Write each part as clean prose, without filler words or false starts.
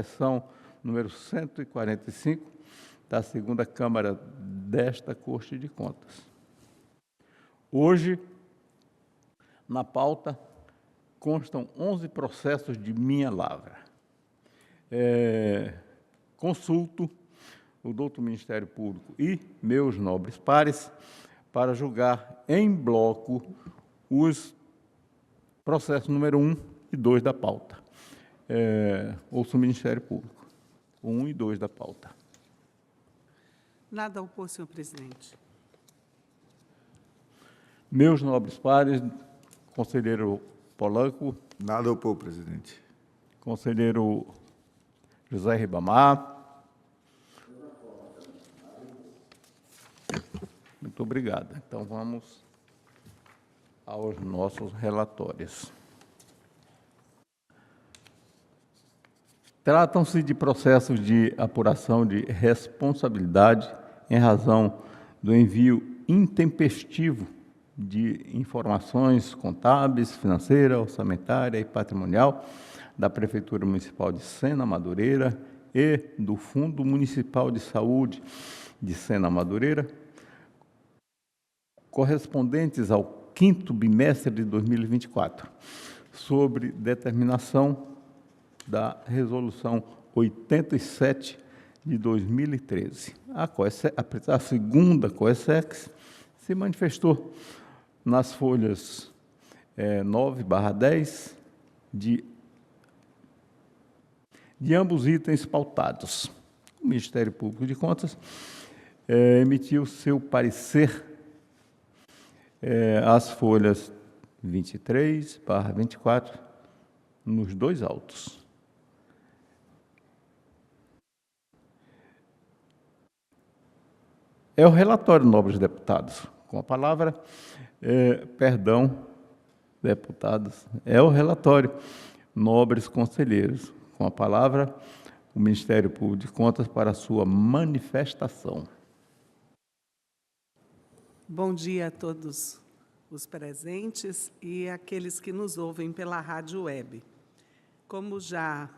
sessão número 145 da segunda Câmara desta Corte de Contas. Hoje, na pauta, constam 11 processos de minha lavra. Consulto o douto Ministério Público e meus nobres pares para julgar em bloco os processos número 1 e 2 da pauta. Ouço o Ministério Público. 1 e 2 da pauta. Nada a opor, senhor presidente. Meus nobres pares, conselheiro Polanco. Nada a opor, presidente. Conselheiro José Ribamar. Muito obrigado. Então, vamos aos nossos relatórios. Tratam-se de processos de apuração de responsabilidade em razão do envio intempestivo de informações contábeis, financeira, orçamentária e patrimonial da Prefeitura Municipal de Sena Madureira e do Fundo Municipal de Saúde de Sena Madureira, correspondentes ao 5º bimestre de 2024, sobre determinação da Resolução 87 de 2013. A segunda COESEX se manifestou nas folhas 9/10 de ambos itens pautados. O Ministério Público de Contas emitiu seu parecer às folhas 23/24 nos dois autos. É o relatório, nobres deputados. Com a palavra, perdão, deputados, é o relatório, nobres conselheiros. Com a palavra, o Ministério Público de Contas para a sua manifestação. Bom dia a todos os presentes e aqueles que nos ouvem pela rádio web. Como já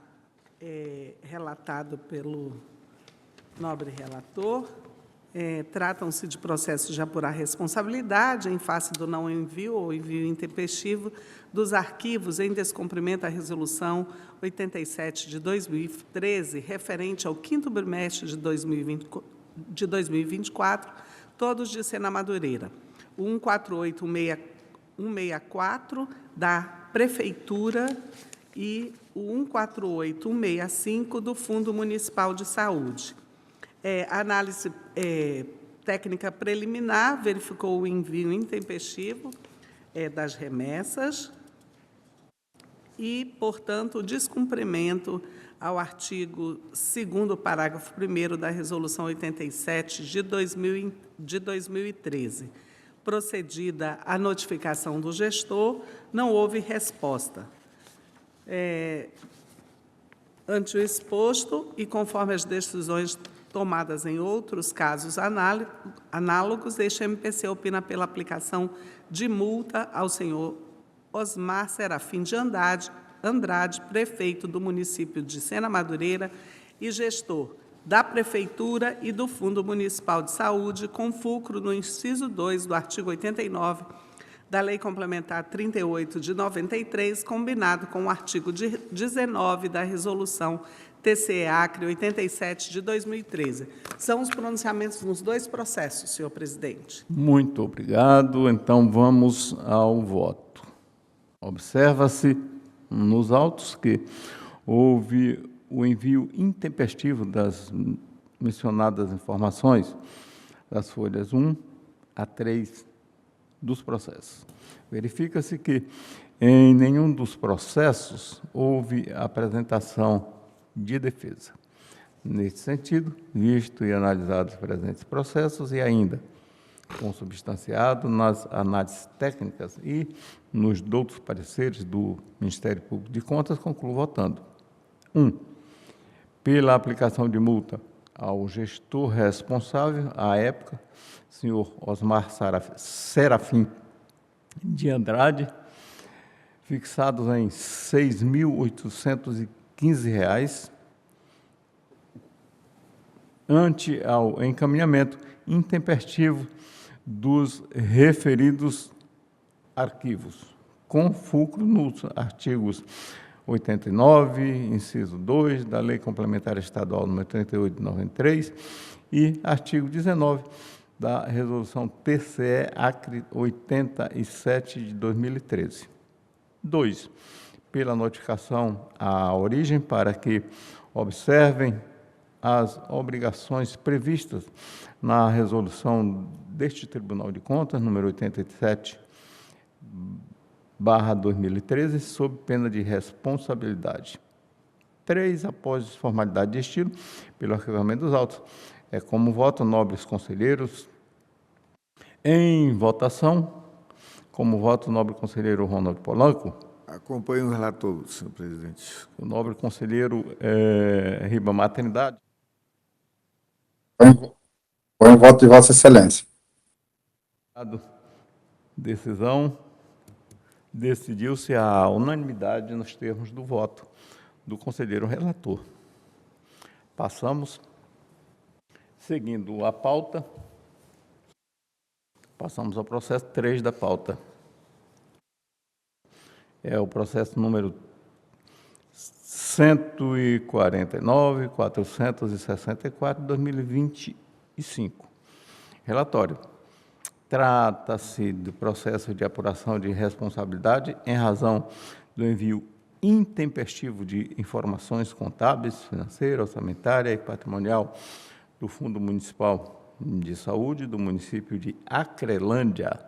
relatado pelo nobre relator, tratam-se de processos de apurar responsabilidade em face do não envio ou envio intempestivo dos arquivos em descumprimento à Resolução 87 de 2013, referente ao 5º bimestre de 2024, todos de Sena Madureira. O 148, 164 da Prefeitura e o 148, 165 do Fundo Municipal de Saúde. A análise técnica preliminar verificou o envio intempestivo das remessas e, portanto, o descumprimento ao artigo 2º, parágrafo 1º da Resolução 87 de 2013. Procedida a notificação do gestor, não houve resposta. Ante o exposto e conforme as decisões tomadas em outros casos análogos, este MPC opina pela aplicação de multa ao senhor Osmar Serafim de Andrade, prefeito do município de Sena Madureira e gestor da Prefeitura e do Fundo Municipal de Saúde, com fulcro no inciso 2 do artigo 89 da Lei Complementar 38 de 93, combinado com o artigo 19 da Resolução TCE-Acre 87 de 2013. São os pronunciamentos nos dois processos, senhor presidente. Muito obrigado. Então, vamos ao voto. Observa-se nos autos que houve o envio intempestivo das mencionadas informações das folhas 1 a 3 dos processos. Verifica-se que em nenhum dos processos houve apresentação de defesa. Neste sentido, visto e analisado os presentes processos e ainda consubstanciado nas análises técnicas e nos outros pareceres do Ministério Público de Contas, concluo votando. 1. Pela aplicação de multa ao gestor responsável, à época, senhor Osmar Serafim de Andrade, fixados em R$ 6.815, ante ao encaminhamento intempestivo dos referidos arquivos, com fulcro nos artigos 89, inciso 2, da Lei Complementar Estadual nº 38 de 93 e artigo 19 da Resolução TCE-Acre 87 de 2013. 2. Pela notificação à origem para que observem as obrigações previstas na resolução deste Tribunal de Contas, número 87/2013, sob pena de responsabilidade. 3. Após formalidade de estilo, pelo arquivamento dos autos. Como voto, nobres conselheiros. Em votação, como voto, o nobre conselheiro Ronaldo Polanco. Acompanho o relator, senhor presidente. O nobre conselheiro Ribamar Trindade. Põe em voto de Vossa Excelência. Decisão. Decidiu-se a unanimidade nos termos do voto do conselheiro relator. Passamos, seguindo a pauta, passamos ao processo 3 da pauta. É o processo número 149.464 de 2025. Relatório. Trata-se do processo de apuração de responsabilidade em razão do envio intempestivo de informações contábeis, financeira, orçamentária e patrimonial do Fundo Municipal de Saúde do município de Acrelândia,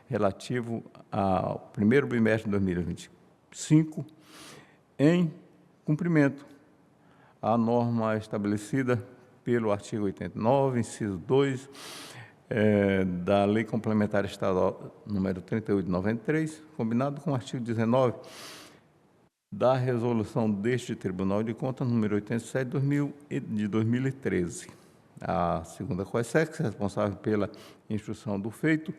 relativo ao primeiro bimestre de 2025, em cumprimento à norma estabelecida pelo artigo 89, inciso 2, da Lei Complementar Estadual número 38 de 93, combinado com o artigo 19 da resolução deste Tribunal de Contas, número 87 de 2013. A segunda COESEX, responsável pela instrução do feito,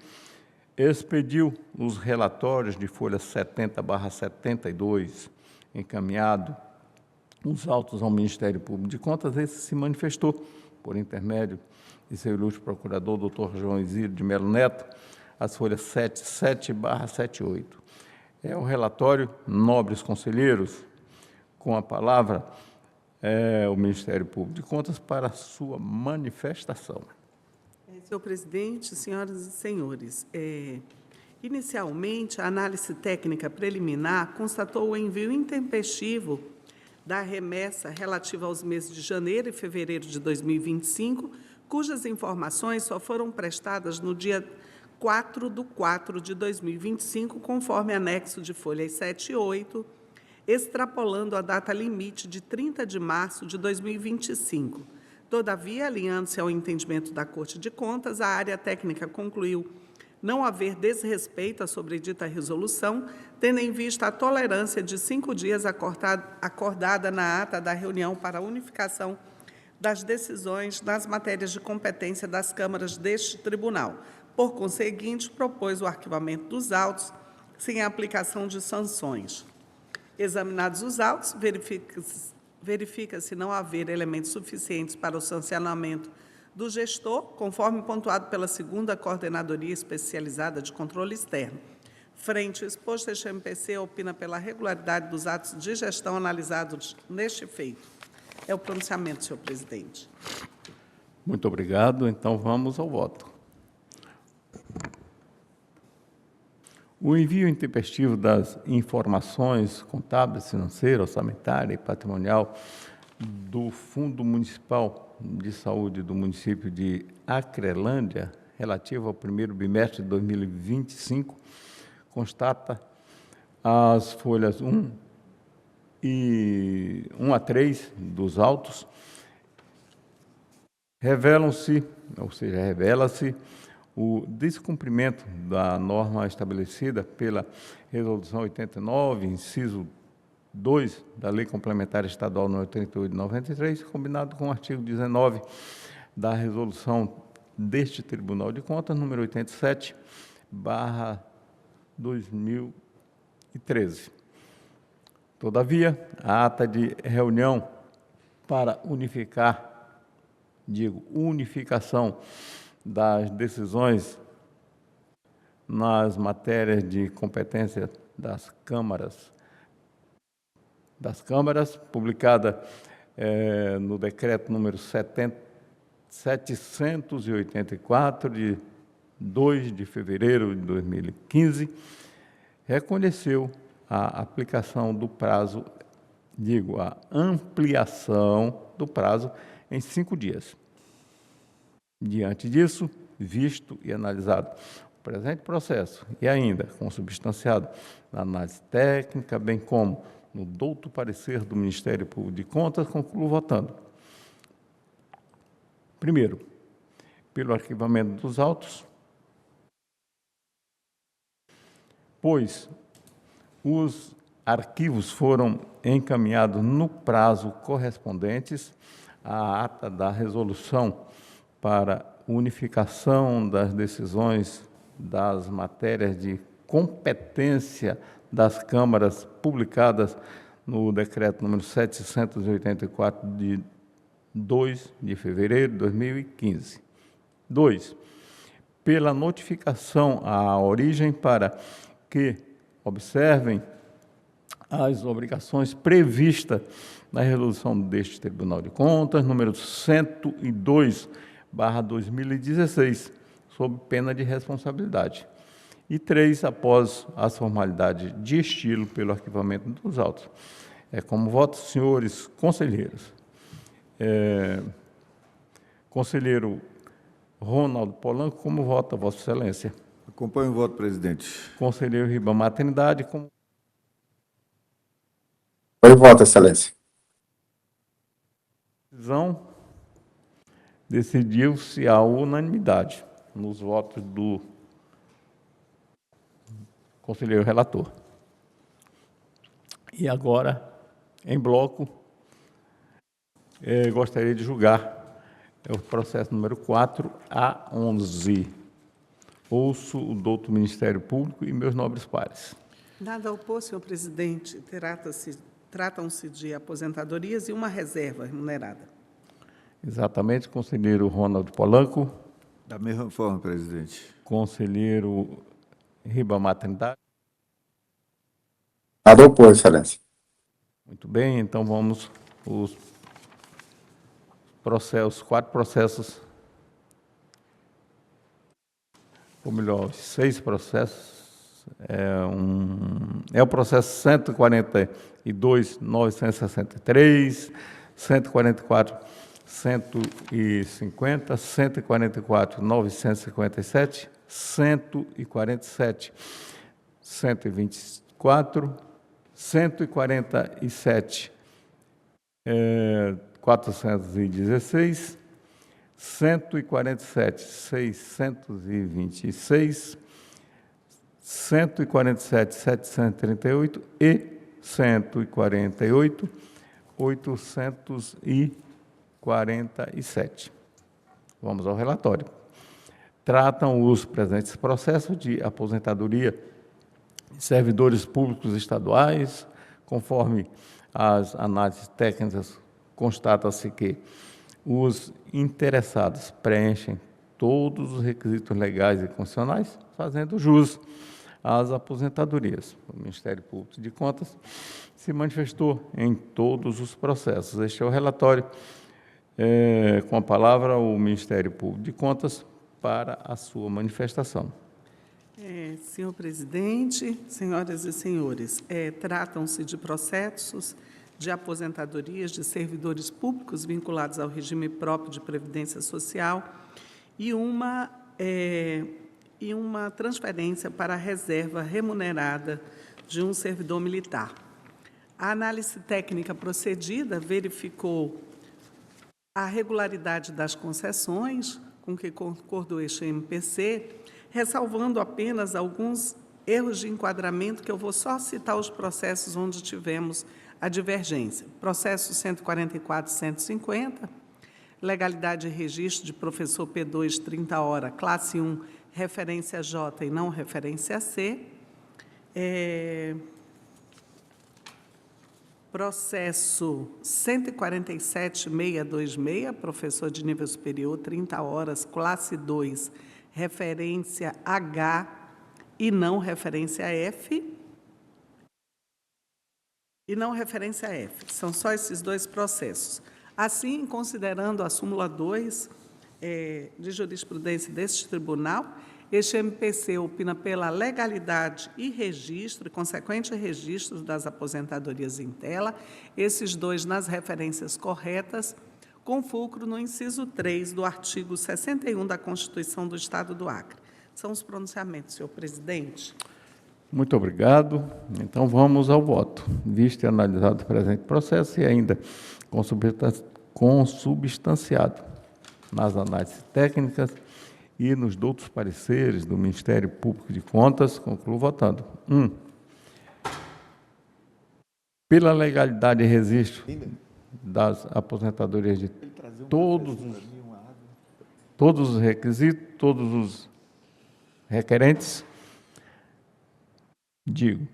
expediu os relatórios de folha 70/72, encaminhado os autos ao Ministério Público de Contas. Esse se manifestou, por intermédio de seu ilustre procurador, doutor João Isídio de Melo Neto, as folhas 77/78. É o relatório, nobres conselheiros, com a palavra o Ministério Público de Contas para sua manifestação. Senhor presidente, senhoras e senhores, inicialmente, a análise técnica preliminar constatou o envio intempestivo da remessa relativa aos meses de janeiro e fevereiro de 2025, cujas informações só foram prestadas no dia 4/4/2025, conforme anexo de folhas 7 e 8, extrapolando a data limite de 30 de março de 2025. Todavia, alinhando-se ao entendimento da Corte de Contas, a área técnica concluiu não haver desrespeito à sobredita resolução, tendo em vista a tolerância de 5 dias acordada na ata da reunião para a unificação das decisões nas matérias de competência das câmaras deste tribunal. Por conseguinte, propôs o arquivamento dos autos sem a aplicação de sanções. Examinados os autos, verifica-se não haver elementos suficientes para o sancionamento do gestor, conforme pontuado pela 2ª Coordenadoria Especializada de Controle Externo. Frente ao exposto, este MPC opina pela regularidade dos atos de gestão analisados neste feito. É o pronunciamento, senhor presidente. Muito obrigado. Então, vamos ao voto. O envio intempestivo das informações contábeis, financeira, orçamentária e patrimonial do Fundo Municipal de Saúde do município de Acrelândia, relativo ao primeiro bimestre de 2025, constata as folhas 1 a 3 dos autos, revela-se o descumprimento da norma estabelecida pela Resolução 89, inciso 2, da Lei Complementar Estadual nº 38 de 93, combinado com o artigo 19 da Resolução deste Tribunal de Contas, número 87/2013. Todavia, a ata de reunião para unificar unificação das decisões nas matérias de competência das câmaras, publicada no decreto número 784, de 2 de fevereiro de 2015, reconheceu a aplicação do prazo, a ampliação do prazo em 5 dias. Diante disso, visto e analisado o presente processo e ainda consubstanciado na análise técnica, bem como no douto parecer do Ministério Público de Contas, concluo votando. Primeiro, pelo arquivamento dos autos, pois os arquivos foram encaminhados no prazo correspondentes à ata da resolução para unificação das decisões das matérias de competência das câmaras publicadas no decreto número 784, de 2 de fevereiro de 2015. 2. Pela notificação à origem para que observem as obrigações previstas na resolução deste Tribunal de Contas, número 102/2016, sob pena de responsabilidade. E 3, após as formalidades de estilo pelo arquivamento dos autos. Como voto, senhores conselheiros. Conselheiro Ronaldo Polanco, como vota, Vossa Excelência? Acompanho o voto, presidente. Conselheiro Ribamar Trindade, como... Foi voto, Excelência. Decisão decidiu-se à unanimidade nos votos do conselheiro relator. E agora, em bloco, gostaria de julgar o processo número 4 a 11. Ouço o douto Ministério Público e meus nobres pares. Nada a opor, senhor presidente. Tratam-se de aposentadorias e uma reserva remunerada. Exatamente, conselheiro Ronaldo Polanco. Da mesma forma, presidente. Conselheiro Ribamar Trindade. Nada a opor, Excelência. Muito bem, então vamos os processos, 4 processos, ou melhor, 6 processos. É o processo 142.963, 144.150, 144.957, 147, 124, 147, 416, 147, 626, 147, 738 e 148, 847. Vamos ao relatório. Tratam os presentes processos de aposentadoria de servidores públicos estaduais, conforme as análises técnicas, constata-se que os interessados preenchem todos os requisitos legais e constitucionais, fazendo jus às aposentadorias. O Ministério Público de Contas se manifestou em todos os processos. Este é o relatório. Com a palavra, o Ministério Público de Contas para a sua manifestação. Senhor presidente, senhoras e senhores, tratam-se de processos de aposentadorias de servidores públicos vinculados ao regime próprio de previdência social e uma transferência para a reserva remunerada de um servidor militar. A análise técnica procedida verificou a regularidade das concessões com que concordou este MPC, ressalvando apenas alguns erros de enquadramento, que eu vou só citar os processos onde tivemos a divergência. Processo 144.150, legalidade de registro de professor P2, 30 horas, classe 1, referência J e não referência C. Processo 147.626, professor de nível superior, 30 horas, classe 2, referência H e não referência F. E não referência F. São só esses dois processos. Assim, considerando a súmula 2 de jurisprudência deste tribunal, este MPC opina pela legalidade e registro, e consequente registro das aposentadorias em tela, esses dois nas referências corretas, com fulcro no inciso 3 do artigo 61 da Constituição do Estado do Acre. São os pronunciamentos, senhor presidente. Muito obrigado. Então, vamos ao voto. Visto e analisado o presente processo e ainda consubstanciado nas análises técnicas e nos outros pareceres do Ministério Público de Contas, concluo votando. 1. Pela legalidade e registro das aposentadorias de todos os requisitos, todos os requerentes, digo,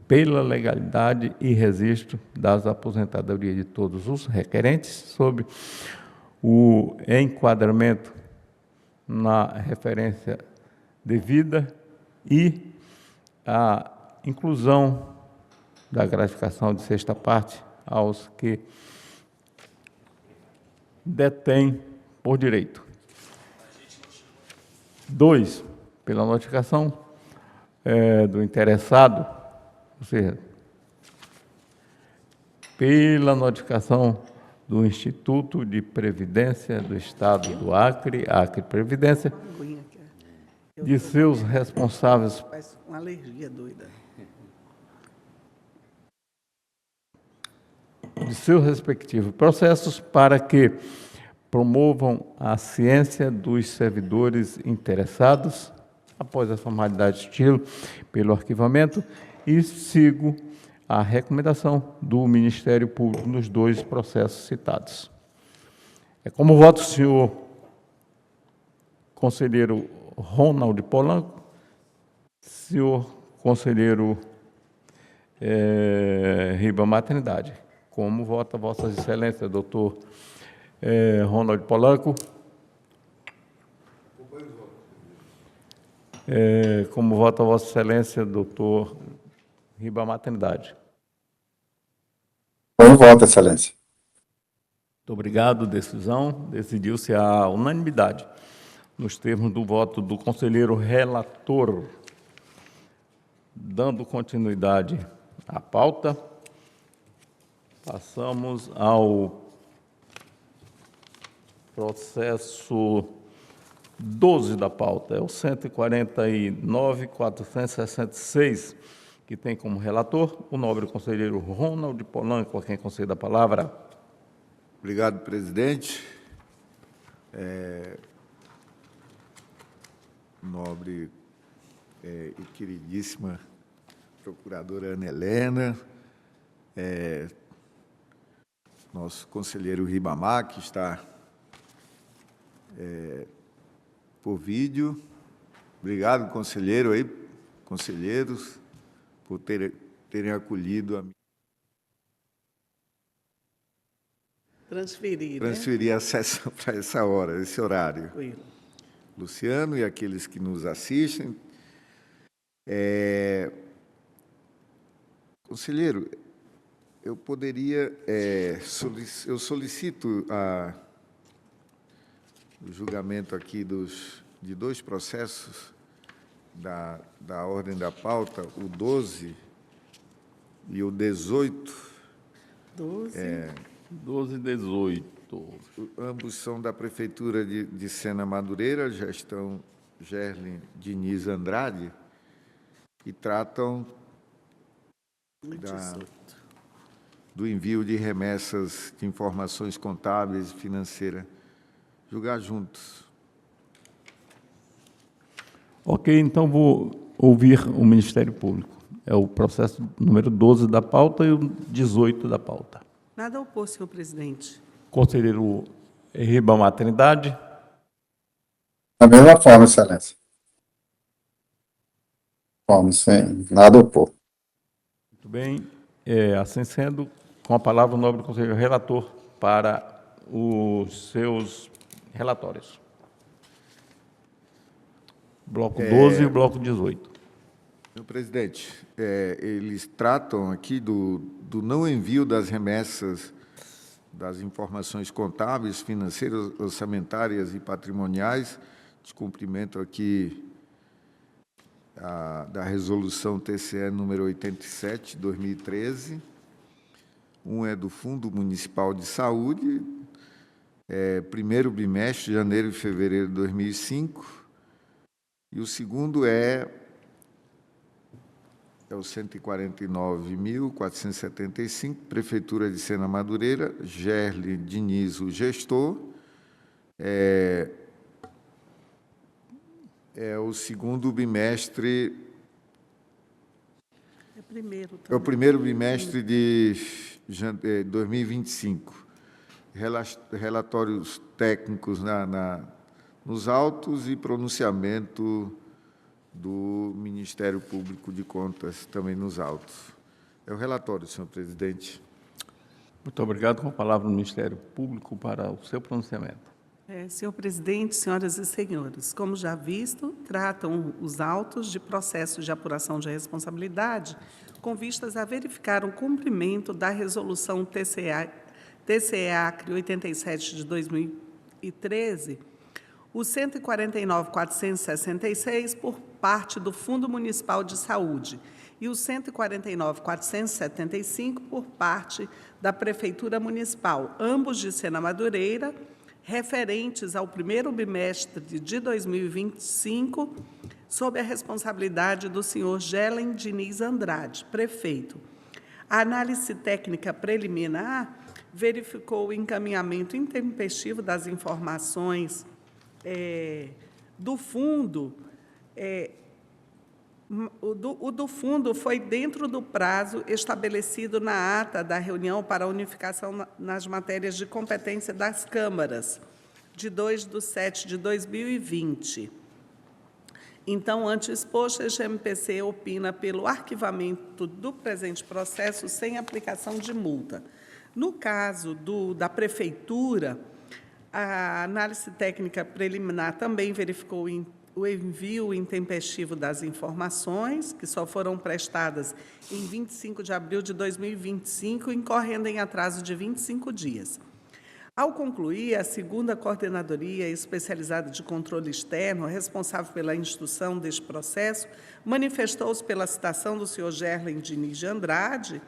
pela legalidade e registro das aposentadorias de todos os requerentes, sob o enquadramento na referência devida e a inclusão da gratificação de sexta parte aos que detêm por direito. 2, pela notificação do interessado, ou seja, pela notificação do Instituto de Previdência do Estado do Acre, Acre Previdência, de seus responsáveis, Faz uma alergia doida. de seus respectivos processos, para que promovam a ciência dos servidores interessados, após a formalidade de estilo, pelo arquivamento, e sigo a recomendação do Ministério Público nos dois processos citados. Como voto o senhor conselheiro Ronald Polanco, senhor conselheiro Ribamar Trindade. Como vota Vossas Excelências, doutor Ronald Polanco? Como vota Vossa Excelência, doutor Ribamar Trindade? Põe em voto, Excelência. Muito obrigado. Decisão. Decidiu-se a unanimidade, nos termos do voto do conselheiro relator. Dando continuidade à pauta, passamos ao processo 12 da pauta, é o 149.466, que tem como relator o nobre conselheiro Ronald Polanco, a quem concedo a palavra. Obrigado, presidente. Nobre e queridíssima procuradora Ana Helena, nosso conselheiro Ribamar, que está por vídeo. Obrigado, conselheiros, por terem acolhido a transferir a sessão para essa hora, esse horário. Luciano e aqueles que nos assistem. Conselheiro, eu poderia, eu solicito o julgamento aqui de dois processos da ordem da pauta, o 12 e o 18. 12. 12 e 18. Ambos são da Prefeitura de Sena Madureira, gestão Gerlin Diniz Andrade, e tratam do envio de remessas de informações contábeis e financeiras. Julgar juntos. Ok, então vou ouvir o Ministério Público. É o processo número 12 da pauta e o 18 da pauta. Nada a opor, senhor presidente. Conselheiro Ribamar Trindade. Da mesma forma, Excelência. Sem nada a opor. Muito bem. Assim sendo, Com a palavra, o nobre conselheiro relator para os seus relatórios. Bloco 12 e bloco 18. Senhor presidente, eles tratam aqui do não envio das remessas das informações contábeis, financeiras, orçamentárias e patrimoniais, descumprimento aqui da resolução TCE número 87, 2013. Um é do Fundo Municipal de Saúde, primeiro bimestre, janeiro e fevereiro de 2005, e o segundo é o 149.475, Prefeitura de Sena Madureira, Gerli Diniz, o gestor. É o segundo bimestre... É o primeiro bimestre de 2025. Relatórios técnicos nos autos e pronunciamento do Ministério Público de Contas também nos autos. É o relatório, senhor presidente. Muito obrigado. Com a palavra o Ministério Público para o seu pronunciamento. Senhor presidente, senhoras e senhores, como já visto, tratam os autos de processos de apuração de responsabilidade com vistas a verificar o cumprimento da resolução TCE-Acre 87 de 2013, o 149.466, por parte do Fundo Municipal de Saúde, e o 149.475, por parte da Prefeitura Municipal, ambos de Sena Madureira, referentes ao primeiro bimestre de 2025, sob a responsabilidade do senhor Gelen Diniz Andrade, prefeito. A análise técnica preliminar verificou o encaminhamento intempestivo das informações do fundo. O do fundo foi dentro do prazo estabelecido na ata da reunião para unificação nas matérias de competência das câmaras, de 2/7/2020. Então, ante exposto, este MPC opina pelo arquivamento do presente processo sem aplicação de multa. No caso da Prefeitura, a análise técnica preliminar também verificou o envio intempestivo das informações, que só foram prestadas em 25 de abril de 2025, incorrendo em atraso de 25 dias. Ao concluir, a segunda Coordenadoria Especializada de Controle Externo, responsável pela instrução deste processo, manifestou-se pela citação do senhor Gerlen Diniz de Andrade,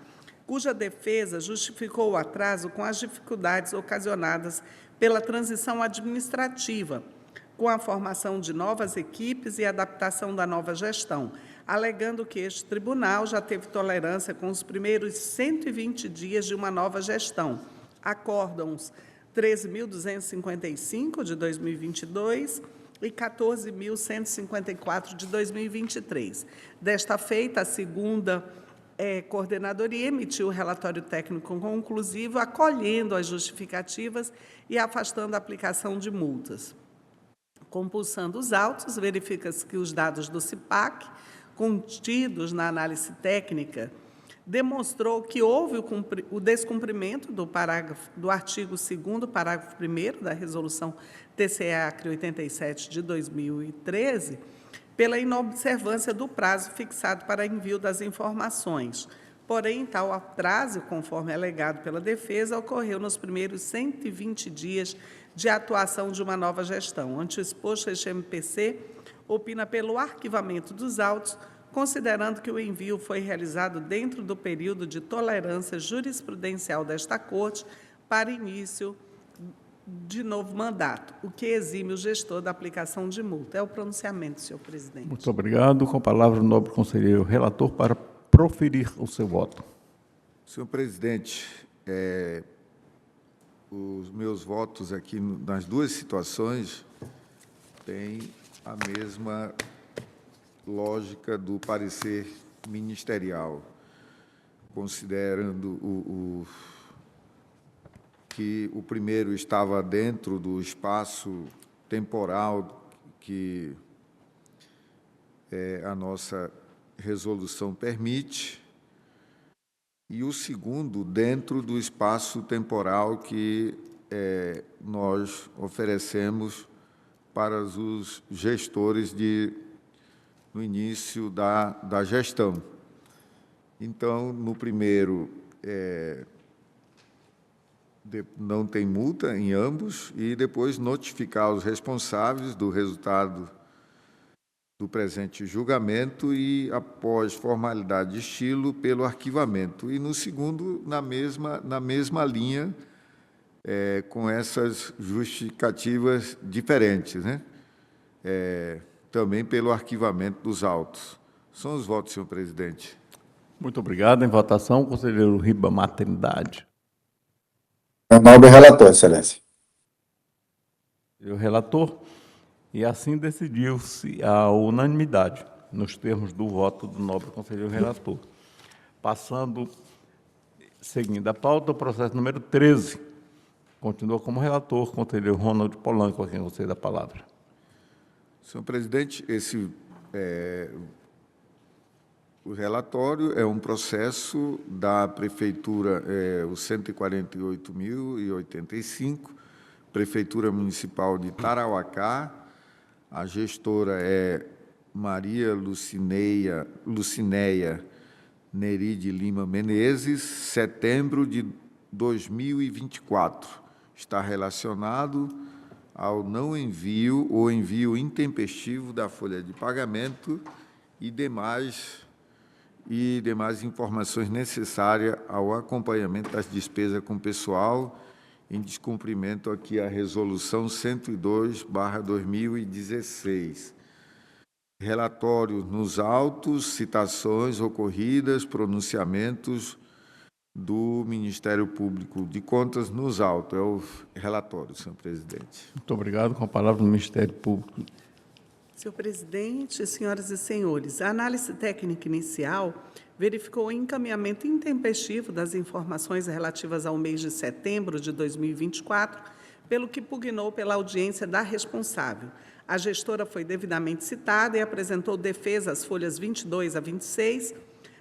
cuja defesa justificou o atraso com as dificuldades ocasionadas pela transição administrativa, com a formação de novas equipes e adaptação da nova gestão, alegando que este tribunal já teve tolerância com os primeiros 120 dias de uma nova gestão, acórdãos 13.255 de 2022 e 14.154 de 2023. Desta feita, a segunda Coordenadoria emitiu o relatório técnico conclusivo, acolhendo as justificativas e afastando a aplicação de multas. Compulsando os autos, verifica-se que os dados do CIPAC, contidos na análise técnica, demonstrou que houve o descumprimento do artigo 2º, parágrafo 1º da Resolução TCE-Acre 87 de 2013, pela inobservância do prazo fixado para envio das informações. Porém, tal atraso, conforme alegado pela defesa, ocorreu nos primeiros 120 dias de atuação de uma nova gestão. Ante o exposto, este MPC opina pelo arquivamento dos autos, considerando que o envio foi realizado dentro do período de tolerância jurisprudencial desta Corte para início de novo mandato, o que exime o gestor da aplicação de multa. É o pronunciamento, senhor presidente. Muito obrigado. Com a palavra o nobre conselheiro relator para proferir o seu voto. Senhor presidente, os meus votos aqui nas duas situações têm a mesma lógica do parecer ministerial, considerando que o primeiro estava dentro do espaço temporal que a nossa resolução permite, e o segundo dentro do espaço temporal que nós oferecemos para os gestores no início da gestão. Então, no primeiro, não tem multa em ambos, e depois notificar os responsáveis do resultado do presente julgamento e, após formalidade de estilo, pelo arquivamento. E, no segundo, na mesma linha, com essas justificativas diferentes, né? Também pelo arquivamento dos autos. São os votos, senhor presidente. Muito obrigado. Em votação, conselheiro Ribamar Trindade. É o nobre relator, excelência. O relator, e assim decidiu-se a unanimidade, nos termos do voto do nobre conselheiro relator. Passando, seguindo a pauta, o processo número 13. Continua como relator, conselheiro Ronald Polanco, a quem concede a palavra. Senhor presidente, o relatório é um processo da Prefeitura, o 148.085, Prefeitura Municipal de Tarauacá. A gestora é Maria Lucinéia Neri de Lima Menezes, setembro de 2024. Está relacionado ao não envio ou envio intempestivo da folha de pagamento e demais informações necessárias ao acompanhamento das despesas com pessoal, em descumprimento aqui à Resolução 102/2016. Relatório nos autos, citações ocorridas, pronunciamentos do Ministério Público de Contas nos autos. É o relatório, senhor presidente. Muito obrigado. Com a palavra do Ministério Público. Senhor presidente, senhoras e senhores, a análise técnica inicial verificou o encaminhamento intempestivo das informações relativas ao mês de setembro de 2024, pelo que pugnou pela audiência da responsável. A gestora foi devidamente citada e apresentou defesa às folhas 22 a 26,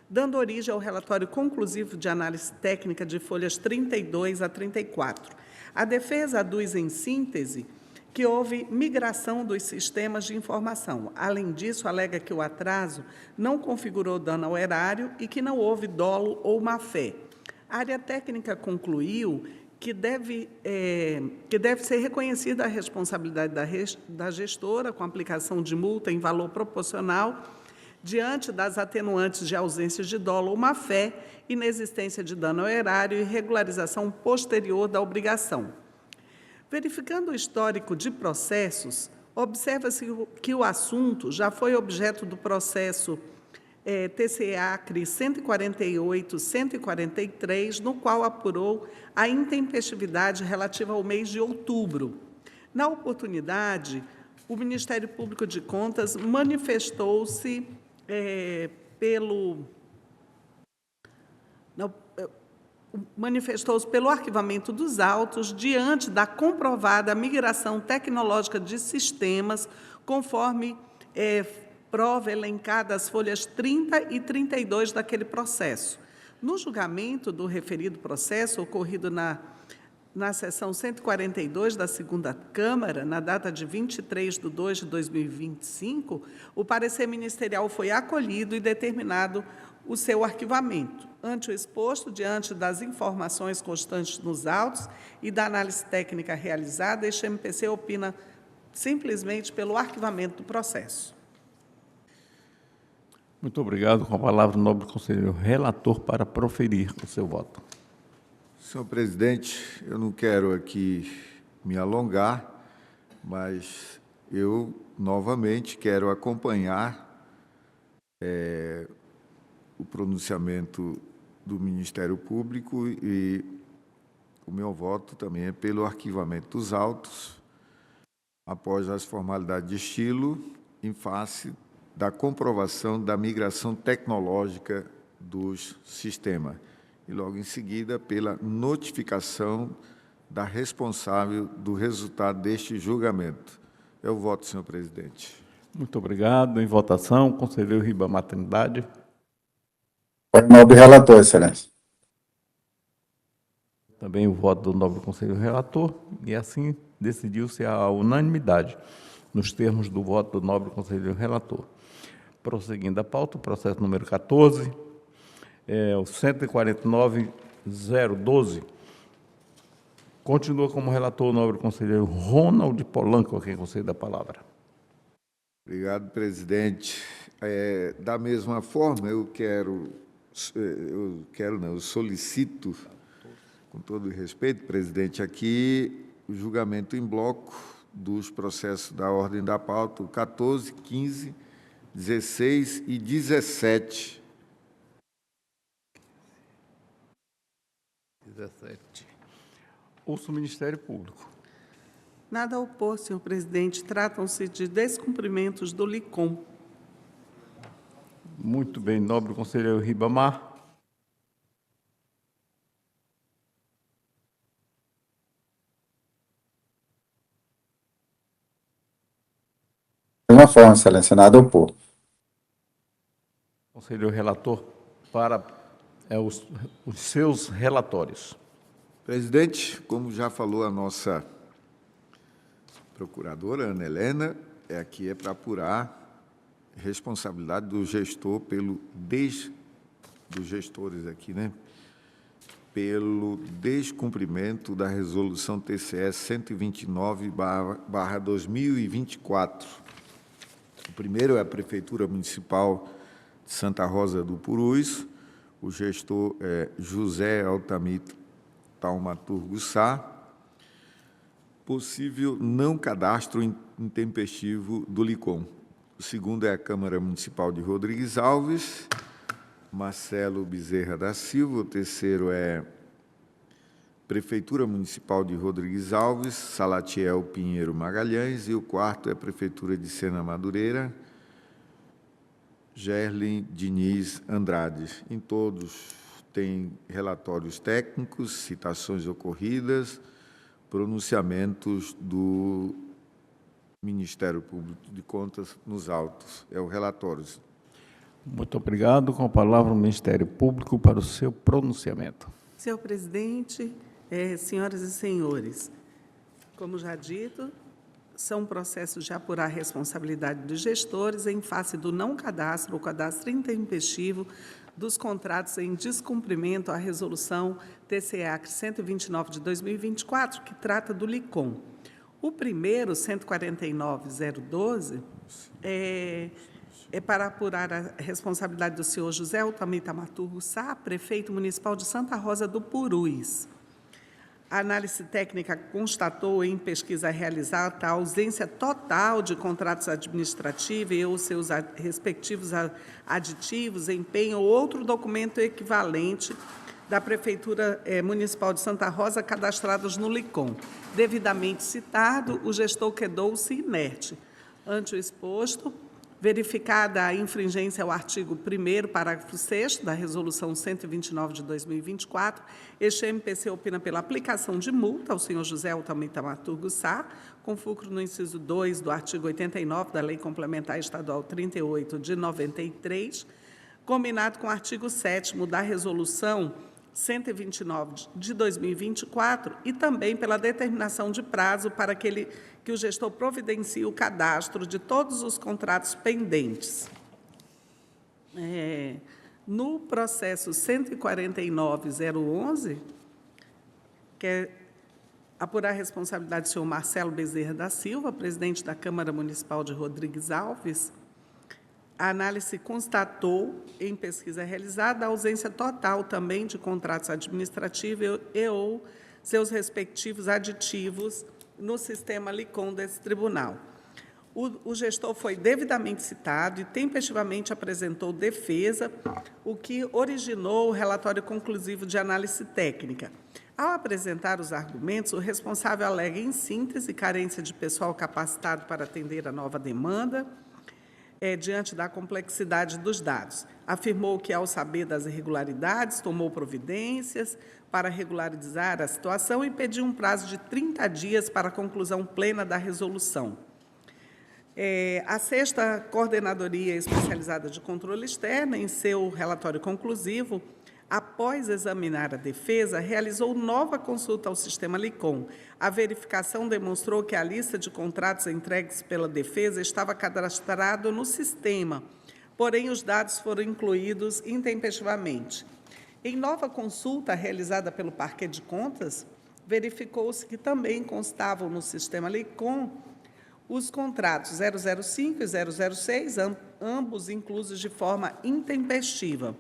dando origem ao relatório conclusivo de análise técnica de folhas 32 a 34. A defesa aduz, em síntese, que houve migração dos sistemas de informação. Além disso, alega que o atraso não configurou dano ao erário e que não houve dolo ou má-fé. A área técnica concluiu que deve ser reconhecida a responsabilidade da gestora com aplicação de multa em valor proporcional diante das atenuantes de ausência de dolo ou má-fé, inexistência de dano ao erário e regularização posterior da obrigação. Verificando o histórico de processos, observa-se que o assunto já foi objeto do processo TCE-ACRE 148-143, no qual apurou a intempestividade relativa ao mês de outubro. Na oportunidade, o Ministério Público de Contas manifestou-se pelo arquivamento dos autos diante da comprovada migração tecnológica de sistemas, conforme prova elencada as folhas 30 e 32 daquele processo. No julgamento do referido processo, ocorrido na sessão 142 da segunda Câmara, na data de 23 de 2 de 2025, o parecer ministerial foi acolhido e determinado o seu arquivamento. Ante o exposto, diante das informações constantes nos autos e da análise técnica realizada, este MPC opina simplesmente pelo arquivamento do processo. Muito obrigado. Com a palavra, o nobre conselheiro relator para proferir o seu voto. Senhor presidente, eu não quero aqui me alongar, mas eu, novamente, quero acompanhar o pronunciamento do Ministério Público e o meu voto também é pelo arquivamento dos autos, após as formalidades de estilo, em face da comprovação da migração tecnológica dos sistemas. E, logo em seguida, pela notificação da responsável do resultado deste julgamento. Eu voto, senhor presidente. Muito obrigado. Em votação, conselheiro Ribamar Trindade. É o nobre relator, excelência. também o voto do nobre conselheiro relator, e assim decidiu-se a unanimidade, nos termos do voto do nobre conselheiro relator. Prosseguindo a pauta, o processo número 14, o 149.012, continua como relator o nobre conselheiro Ronald Polanco, a quem concedo a palavra. Obrigado, presidente. Da mesma forma, eu solicito, com todo respeito, presidente, aqui o julgamento em bloco dos processos da ordem da pauta, 14, 15, 16 e 17. 17. Ouço o Ministério Público. Nada a opor, senhor presidente. Tratam-se de descumprimentos do LICOM. Muito bem, nobre conselheiro Ribamar. Da mesma forma, excelência, nada a opor. Conselheiro relator, para os seus relatórios. Presidente, como já falou a nossa procuradora, Ana Helena, aqui é para apurar responsabilidade do gestor dos gestores aqui, né? Pelo descumprimento da resolução TCE 129/2024. O primeiro é a Prefeitura Municipal de Santa Rosa do Purus, o gestor é José Altamir Taumaturgo Sá, possível não cadastro intempestivo do LICOM. O segundo é a Câmara Municipal de Rodrigues Alves, Marcelo Bezerra da Silva. O terceiro é Prefeitura Municipal de Rodrigues Alves, Salatiel Pinheiro Magalhães. E o quarto é a Prefeitura de Sena Madureira, Gerlin Diniz Andrade. Em todos tem relatórios técnicos, citações ocorridas, pronunciamentos do Ministério Público de Contas nos autos. É o relatório. Muito obrigado. Com a palavra o Ministério Público para o seu pronunciamento. Senhor presidente, senhoras e senhores, como já dito, são processos de apurar a responsabilidade dos gestores em face do não cadastro ou cadastro intempestivo dos contratos em descumprimento à resolução TCE-AC 129 de 2024, que trata do LICOM. O primeiro, 149.012, é para apurar a responsabilidade do senhor José Altamir Taumaturgo Sá, prefeito municipal de Santa Rosa do Purus. A análise técnica constatou, em pesquisa realizada, a ausência total de contratos administrativos e os seus respectivos aditivos, empenho ou outro documento equivalente da Prefeitura Municipal de Santa Rosa cadastrados no LICOM. Devidamente citado, o gestor quedou-se inerte. Ante o exposto, verificada a infringência ao artigo 1º, parágrafo 6º da Resolução 129 de 2024, este MPC opina pela aplicação de multa ao senhor José Altamir Taumaturgo Sá, com fulcro no inciso 2 do artigo 89 da Lei Complementar Estadual 38 de 93, combinado com o artigo 7º da Resolução 129 de 2024 e também pela determinação de prazo para que o gestor providencie o cadastro de todos os contratos pendentes. No processo 149.011, que é apurar a responsabilidade do senhor Marcelo Bezerra da Silva, presidente da Câmara Municipal de Rodrigues Alves, a análise constatou, em pesquisa realizada, a ausência total também de contratos administrativos e ou seus respectivos aditivos no sistema LICOM desse tribunal. O gestor foi devidamente citado e tempestivamente apresentou defesa, o que originou o relatório conclusivo de análise técnica. Ao apresentar os argumentos, o responsável alega, em síntese, carência de pessoal capacitado para atender a nova demanda, diante da complexidade dos dados. Afirmou que, ao saber das irregularidades, tomou providências para regularizar a situação e pediu um prazo de 30 dias para a conclusão plena da resolução. A 6ª Coordenadoria Especializada de Controle Externo, em seu relatório conclusivo, após examinar a defesa, realizou nova consulta ao sistema LICOM. A verificação demonstrou que a lista de contratos entregues pela defesa estava cadastrada no sistema, porém os dados foram incluídos intempestivamente. Em nova consulta realizada pelo Parquet de Contas, verificou-se que também constavam no sistema LICOM os contratos 005 e 006, ambos inclusos de forma intempestiva.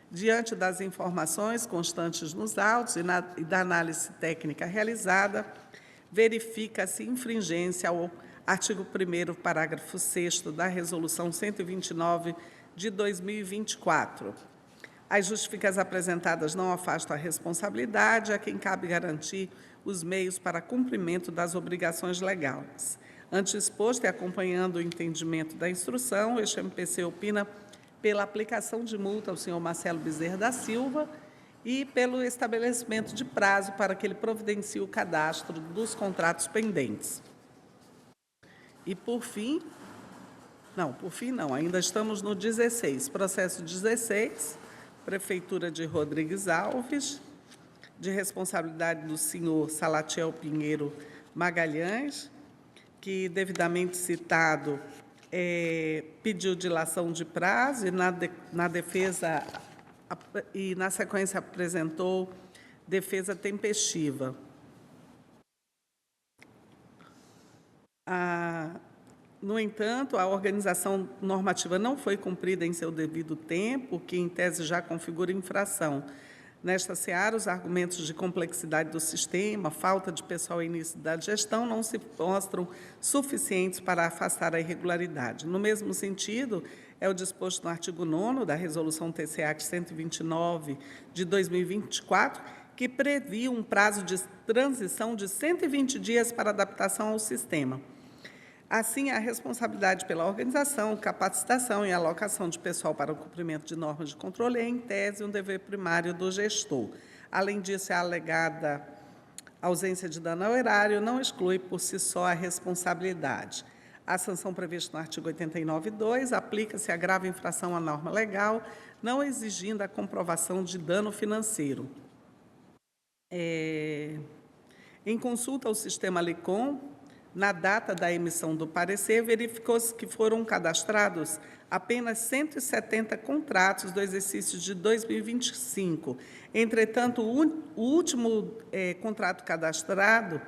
Diante das informações constantes nos autos e da análise técnica realizada, verifica-se infringência ao artigo 1º, parágrafo 6º da Resolução 129 de 2024. As justificas apresentadas não afastam a responsabilidade a quem cabe garantir os meios para cumprimento das obrigações legais. Ante exposto e acompanhando o entendimento da instrução, este MPC opina pela aplicação de multa ao senhor Marcelo Bezerra da Silva e pelo estabelecimento de prazo para que ele providencie o cadastro dos contratos pendentes. E, por fim, ainda estamos no 16, processo 16, Prefeitura de Rodrigues Alves, de responsabilidade do senhor Salatiel Pinheiro Magalhães, que, devidamente citado, pediu dilação de prazo e, na defesa, e, na sequência, apresentou defesa tempestiva. No entanto, a organização normativa não foi cumprida em seu devido tempo, que, em tese, já configura infração. Nesta seara, os argumentos de complexidade do sistema, falta de pessoal e início da gestão não se mostram suficientes para afastar a irregularidade. No mesmo sentido, é o disposto no artigo 9º da Resolução TCAC 129 de 2024, que previa um prazo de transição de 120 dias para adaptação ao sistema. Assim, a responsabilidade pela organização, capacitação e alocação de pessoal para o cumprimento de normas de controle é, em tese, um dever primário do gestor. Além disso, a alegada ausência de dano ao erário não exclui por si só a responsabilidade. A sanção prevista no artigo 89.2 aplica-se a grave infração à norma legal, não exigindo a comprovação de dano financeiro. Em consulta ao sistema LICOM, na data da emissão do parecer, verificou-se que foram cadastrados apenas 170 contratos do exercício de 2025. Entretanto, o último contrato cadastrado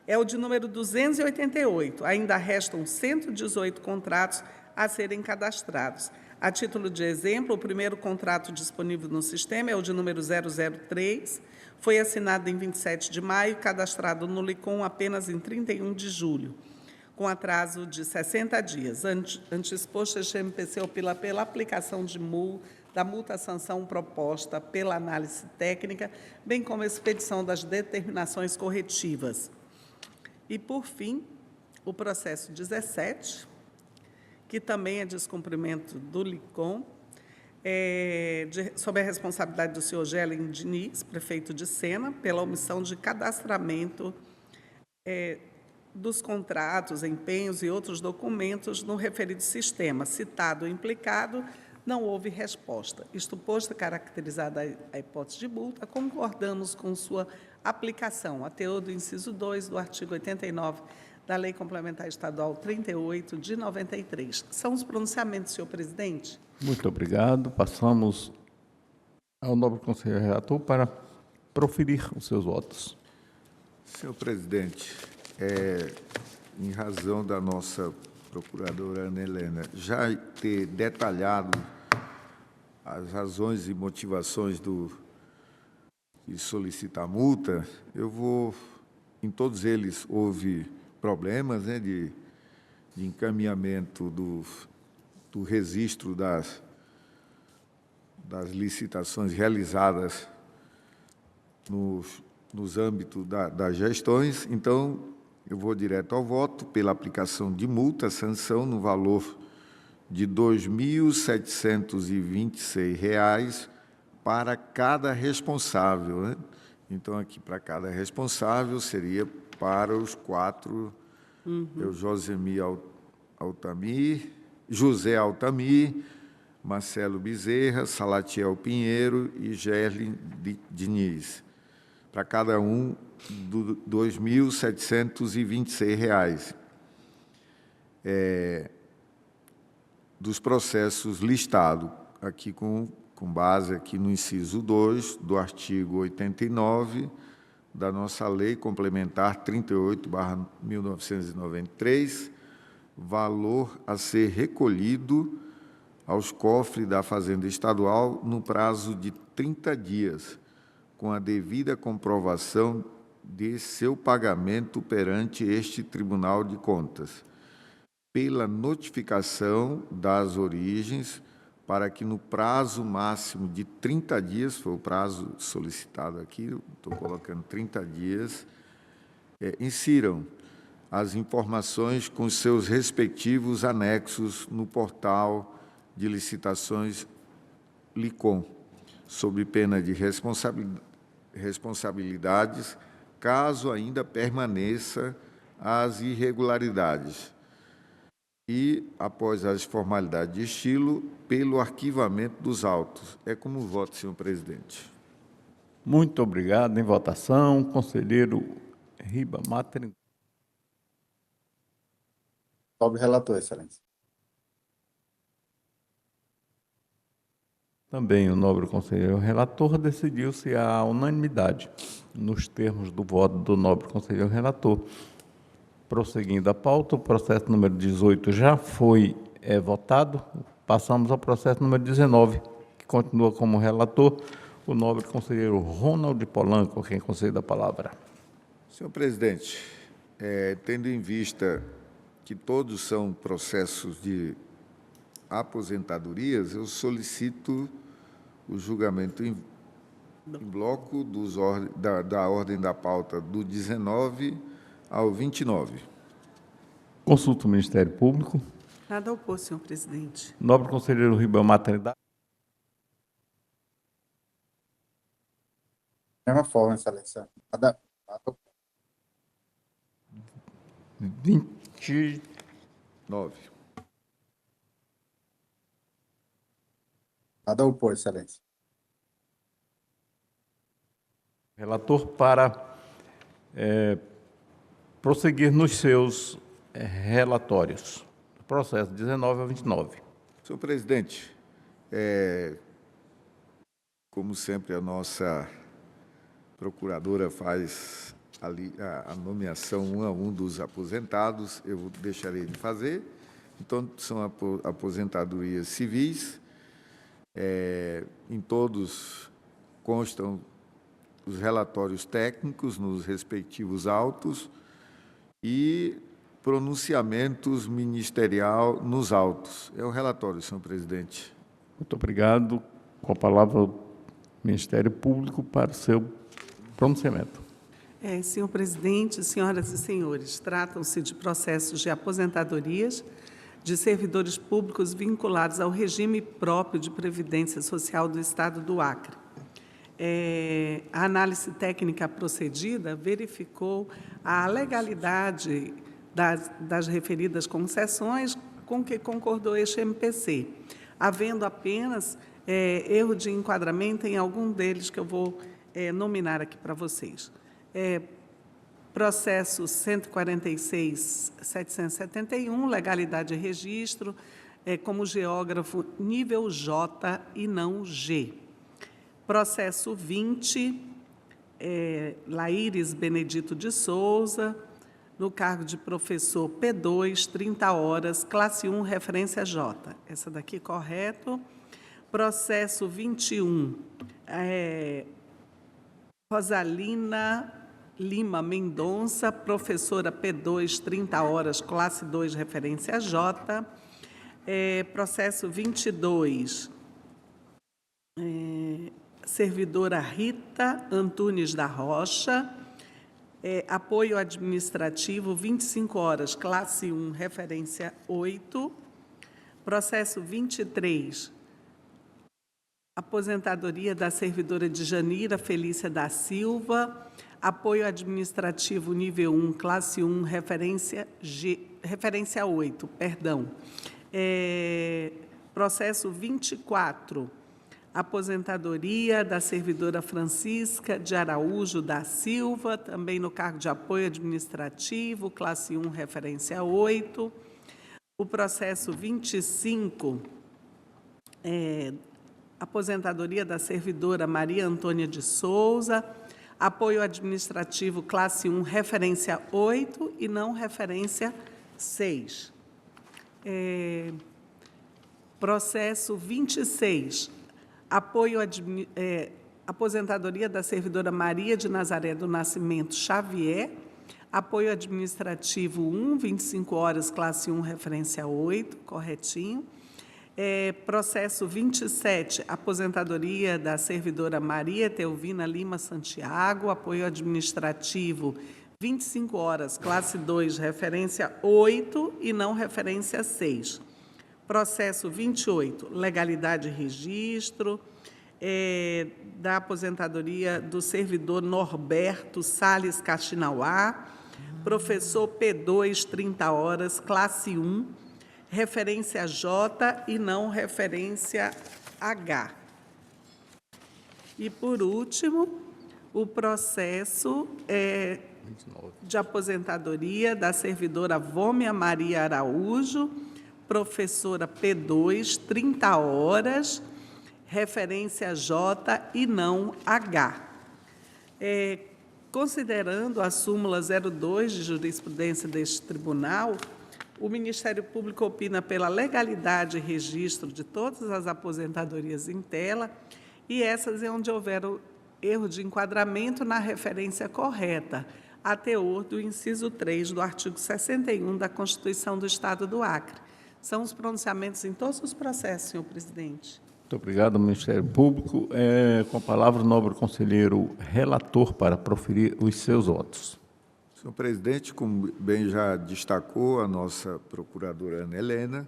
é o de número 288. Ainda restam 118 contratos a serem cadastrados. A título de exemplo, o primeiro contrato disponível no sistema é o de número 003, foi assinado em 27 de maio, cadastrado no LICOM apenas em 31 de julho, com atraso de 60 dias. Ante exposto, este MPC opina pela aplicação da multa-sanção proposta pela análise técnica, bem como a expedição das determinações corretivas. E, por fim, o processo 17, que também é descumprimento do LICOM, sob a responsabilidade do senhor Gélin Diniz, prefeito de Sena, pela omissão de cadastramento dos contratos, empenhos e outros documentos no referido sistema. Citado o implicado, não houve resposta. Isto posto, caracterizada a hipótese de multa, concordamos com sua aplicação, a teor do inciso 2 do artigo 89 da Lei Complementar Estadual 38, de 93. São os pronunciamentos, senhor presidente. Muito obrigado. Passamos ao nobre conselheiro relator para proferir os seus votos. Senhor presidente, em razão da nossa procuradora Ana Helena já ter detalhado as razões e motivações que solicita a multa, eu vou, em todos eles houve problemas, né, de encaminhamento do registro das licitações realizadas nos âmbitos das gestões. Então, eu vou direto ao voto pela aplicação de multa, sanção no valor de R$ 2.726 para cada responsável, né? Então, aqui, para cada responsável, seria para os quatro, José Altamir, Marcelo Bezerra, Salatiel Pinheiro e Gerlin Diniz, para cada um R$ 2.726. Dos processos listados aqui com base aqui no inciso 2 do artigo 89 da nossa Lei Complementar 38/1993, valor a ser recolhido aos cofres da Fazenda Estadual no prazo de 30 dias, com a devida comprovação de seu pagamento perante este Tribunal de Contas, pela notificação das origens, para que no prazo máximo de 30 dias, foi o prazo solicitado aqui, estou colocando 30 dias, insiram as informações com seus respectivos anexos no portal de licitações LICOM, sob pena de responsabilidades, caso ainda permaneça as irregularidades. E, após as formalidades de estilo, pelo arquivamento dos autos. É como voto, senhor presidente. Muito obrigado. Em votação, conselheiro Ribamar. Nobre relator, excelência. Também o nobre conselheiro relator decidiu-se à unanimidade, nos termos do voto do nobre conselheiro relator. Prosseguindo a pauta, o processo número 18 já foi votado. Passamos ao processo número 19, que continua como relator o nobre conselheiro Ronald Polanco, quem concede a palavra. Senhor presidente, tendo em vista que todos são processos de aposentadorias, eu solicito o julgamento em bloco da ordem da pauta do 19 ao 29. Consulta o Ministério Público. Nada a opor, senhor presidente. Nobre conselheiro Ribamar. Mesma forma, excelência. Nada 29. Nada a opor, excelência. Relator para prosseguir nos seus relatórios. Processo 19 a 29. Senhor presidente, como sempre, a nossa procuradora faz ali a nomeação um a um dos aposentados, eu deixarei de fazer. Então, são aposentadorias civis. Em todos constam os relatórios técnicos nos respectivos autos e pronunciamentos ministerial nos autos. É o relatório, senhor presidente. Muito obrigado. Com a palavra o Ministério Público para o seu pronunciamento. Senhor presidente, senhoras e senhores, tratam-se de processos de aposentadorias de servidores públicos vinculados ao regime próprio de previdência social do Estado do Acre. A análise técnica procedida verificou a legalidade das referidas concessões com que concordou este MPC, havendo apenas erro de enquadramento em algum deles que eu vou nominar aqui para vocês. Processo 146.771, legalidade de registro, como geógrafo nível J e não G. Processo 20, Laíris Benedito de Souza, no cargo de professor P2, 30 horas, classe 1, referência J. Essa daqui, correto. Processo 21, Rosalina Lima Mendonça, professora P2, 30 horas, classe 2, referência J. Processo 22, servidora Rita Antunes da Rocha, apoio administrativo, 25 horas, classe 1, referência 8. Processo 23, aposentadoria da servidora de Janira Felícia da Silva, apoio administrativo nível 1, classe 1, referência 8, perdão. Processo 24, aposentadoria da servidora Francisca de Araújo da Silva, também no cargo de apoio administrativo, classe 1, referência 8. O processo 25, aposentadoria da servidora Maria Antônia de Souza, apoio administrativo, classe 1, referência 8 e não referência 6. Processo 26, aposentadoria da servidora Maria de Nazaré do Nascimento Xavier, apoio administrativo 1, 25 horas, classe 1, referência 8, corretinho. Processo 27, aposentadoria da servidora Maria Teovina Lima Santiago, apoio administrativo 25 horas, classe 2, referência 8 e não referência 6. Processo 28, legalidade e registro, da aposentadoria do servidor Norberto Salles Caxinauá, professor P2, 30 horas, classe 1, referência J e não referência H. E, por último, o processo de aposentadoria da servidora Vômia Maria Araújo, professora P2, 30 horas, referência J e não H. Considerando a súmula 02 de jurisprudência deste tribunal, o Ministério Público opina pela legalidade e registro de todas as aposentadorias em tela e essas é onde houver o erro de enquadramento na referência correta, a teor do inciso 3 do artigo 61 da Constituição do Estado do Acre. São os pronunciamentos em todos os processos, senhor presidente. Muito obrigado, Ministério Público. Com a palavra, o nobre conselheiro relator para proferir os seus votos. Senhor presidente, como bem já destacou a nossa procuradora Ana Helena,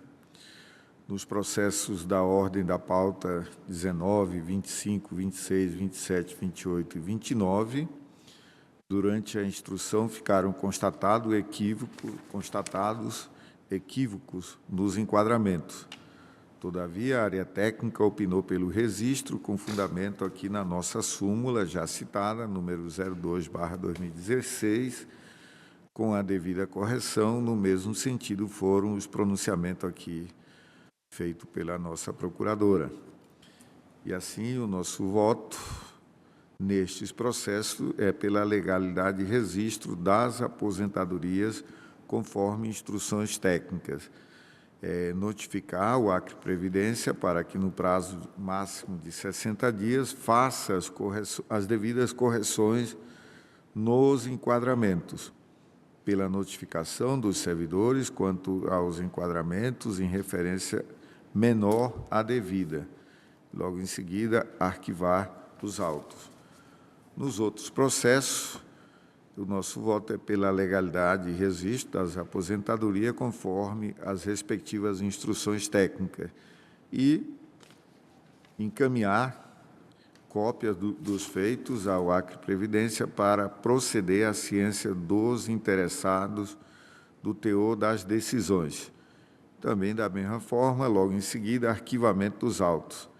nos processos da ordem da pauta 19, 25, 26, 27, 28 e 29, durante a instrução ficaram constatados equívocos nos enquadramentos. Todavia, a área técnica opinou pelo registro, com fundamento aqui na nossa súmula, já citada, número 02/2016, com a devida correção, no mesmo sentido foram os pronunciamentos aqui feitos pela nossa procuradora. E assim, o nosso voto nestes processos é pela legalidade e registro das aposentadorias conforme instruções técnicas. Notificar o Acre Previdência para que, no prazo máximo de 60 dias, faça as devidas correções nos enquadramentos, pela notificação dos servidores quanto aos enquadramentos em referência menor à devida. Logo em seguida, arquivar os autos. Nos outros processos, o nosso voto é pela legalidade e registro das aposentadorias conforme as respectivas instruções técnicas e encaminhar cópias dos feitos ao Acre Previdência para proceder à ciência dos interessados do teor das decisões. Também, da mesma forma, logo em seguida, arquivamento dos autos.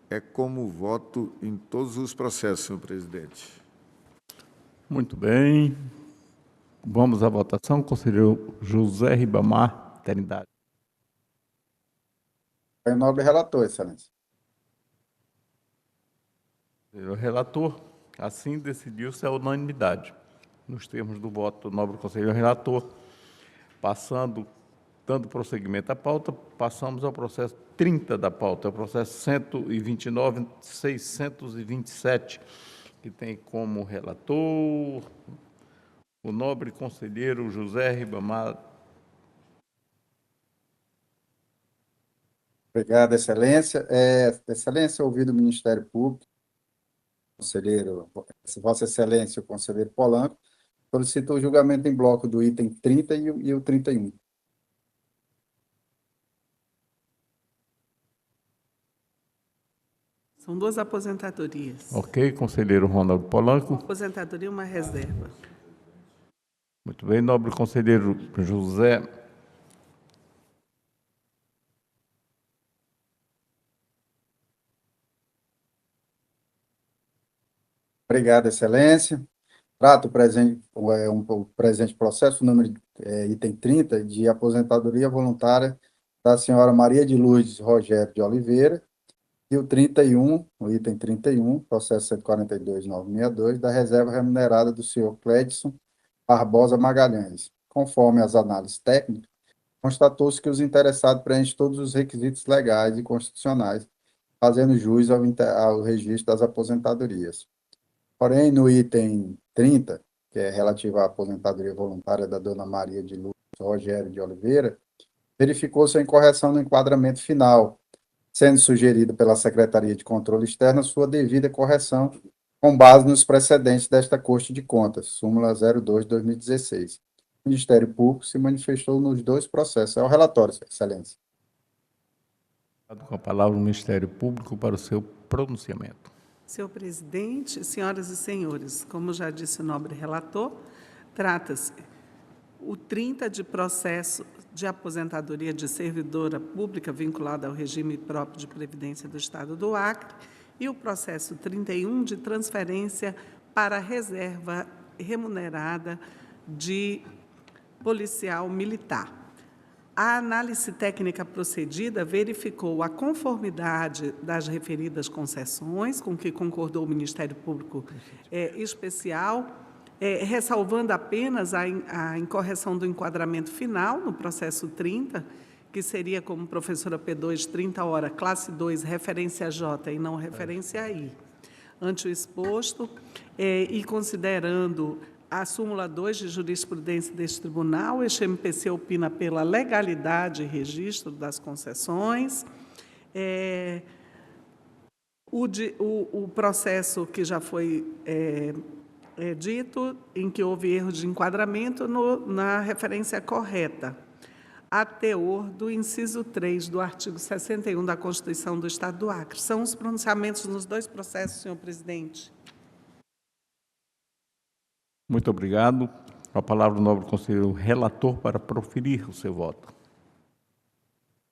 É como voto em todos os processos, senhor presidente. Muito bem. Vamos à votação. Conselheiro José Ribamar Trindade. Senhor nobre relator, excelência. O relator, assim decidiu-se a unanimidade. Nos termos do voto do nobre conselheiro relator, dando prosseguimento à pauta, passamos ao processo 30 da pauta, é o processo 129.627, que tem como relator o nobre conselheiro José Ribamar. Obrigado, excelência. Excelência, ouvido o Ministério Público, conselheiro, Vossa Excelência, o conselheiro Polanco, solicitou o julgamento em bloco do item 30 e o 31. São duas aposentadorias. Ok, conselheiro Ronaldo Polanco. Uma aposentadoria e uma reserva. Muito bem, nobre conselheiro José Obrigado, Excelência. Trato o presente processo, número item 30, de aposentadoria voluntária da senhora Maria de Lourdes Rogério de Oliveira, e o 31, o item 31, processo 142.962, da reserva remunerada do senhor Clédson Barbosa Magalhães. Conforme as análises técnicas, constatou-se que os interessados preenchem todos os requisitos legais e constitucionais, fazendo jus ao registro das aposentadorias. Porém, no item 30, que é relativo à aposentadoria voluntária da dona Maria de Lourdes Rogério de Oliveira, verificou-se a incorreção no enquadramento final, sendo sugerido pela Secretaria de Controle Externo sua devida correção com base nos precedentes desta Corte de Contas, súmula 02/2016. O Ministério Público se manifestou nos dois processos. É o relatório, Excelência. Com a palavra o Ministério Público para o seu pronunciamento. Senhor presidente, senhoras e senhores, como já disse o nobre relator, trata-se o 30 de processo de aposentadoria de servidora pública vinculada ao regime próprio de previdência do Estado do Acre e o processo 31 de transferência para a reserva remunerada de policial militar. A análise técnica procedida verificou a conformidade das referidas concessões, com que concordou o Ministério Público Especial, ressalvando apenas a incorreção do enquadramento final no processo 30, que seria como professora P2, 30 horas, classe 2, referência J e não referência I. Ante o exposto, e considerando a súmula 2 de jurisprudência deste tribunal, este MPC opina pela legalidade e registro das concessões. O processo que já foi dito, em que houve erro de enquadramento na referência correta, a teor do inciso 3 do artigo 61 da Constituição do Estado do Acre. São os pronunciamentos nos dois processos, senhor presidente. Muito obrigado. Com a palavra o nobre conselheiro relator para proferir o seu voto.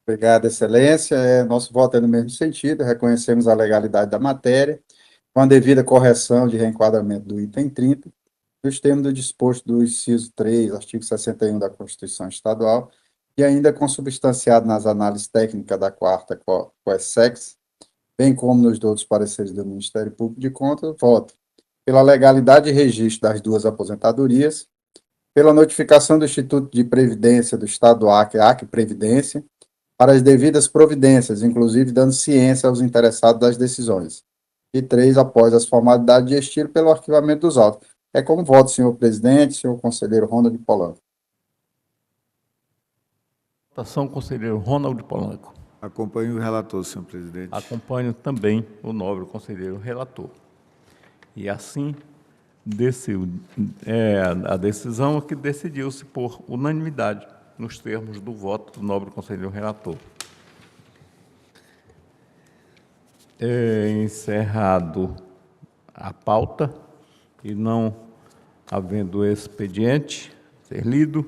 Obrigado, Excelência. Nosso voto é no mesmo sentido, reconhecemos a legalidade da matéria, com a devida correção de reenquadramento do item 30, nos termos do disposto do inciso 3, artigo 61 da Constituição Estadual, e ainda consubstanciado nas análises técnicas da 4ª COESEX, bem como nos outros pareceres do Ministério Público de Contas, voto pela legalidade e registro das duas aposentadorias, pela notificação do Instituto de Previdência do Estado do Acre, Acre Previdência, para as devidas providências, inclusive dando ciência aos interessados das decisões. E 3, após as formalidades de estilo, pelo arquivamento dos autos. É como voto, senhor presidente, senhor conselheiro Ronald Polanco. Votação, conselheiro Ronald Polanco. Acompanho o relator, senhor presidente. Acompanho também o nobre conselheiro relator. E assim, a decisão que decidiu-se por unanimidade nos termos do voto do nobre conselheiro relator. Encerrado a pauta e não havendo expediente ser lido,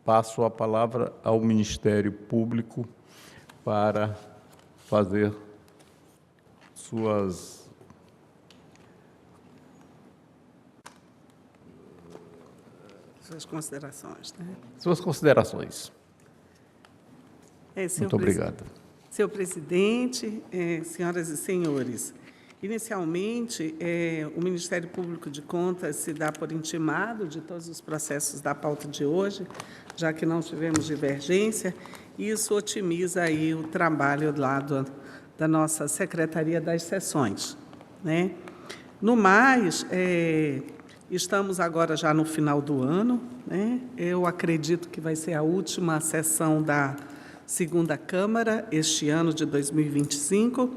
passo a palavra ao Ministério Público para fazer suas considerações, né? Suas considerações. Muito obrigado. Senhor presidente, senhoras e senhores, inicialmente, o Ministério Público de Contas se dá por intimado de todos os processos da pauta de hoje, já que não tivemos divergência, e isso otimiza aí o trabalho lá da nossa Secretaria das Sessões, né? No mais, estamos agora já no final do ano, né? Eu acredito que vai ser a última sessão da segunda Câmara, este ano de 2025,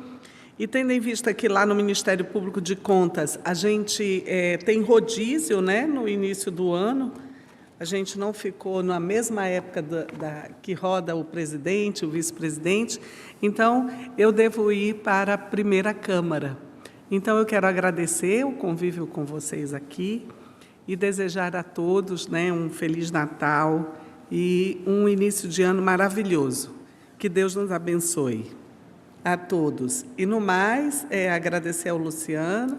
e tendo em vista que lá no Ministério Público de Contas a gente tem rodízio, né, no início do ano, a gente não ficou na mesma época que roda o presidente, o vice-presidente, então eu devo ir para a primeira Câmara. Então eu quero agradecer o convívio com vocês aqui e desejar a todos, né, um Feliz Natal e um início de ano maravilhoso. Que Deus nos abençoe. a todos. E, no mais, agradecer ao Luciano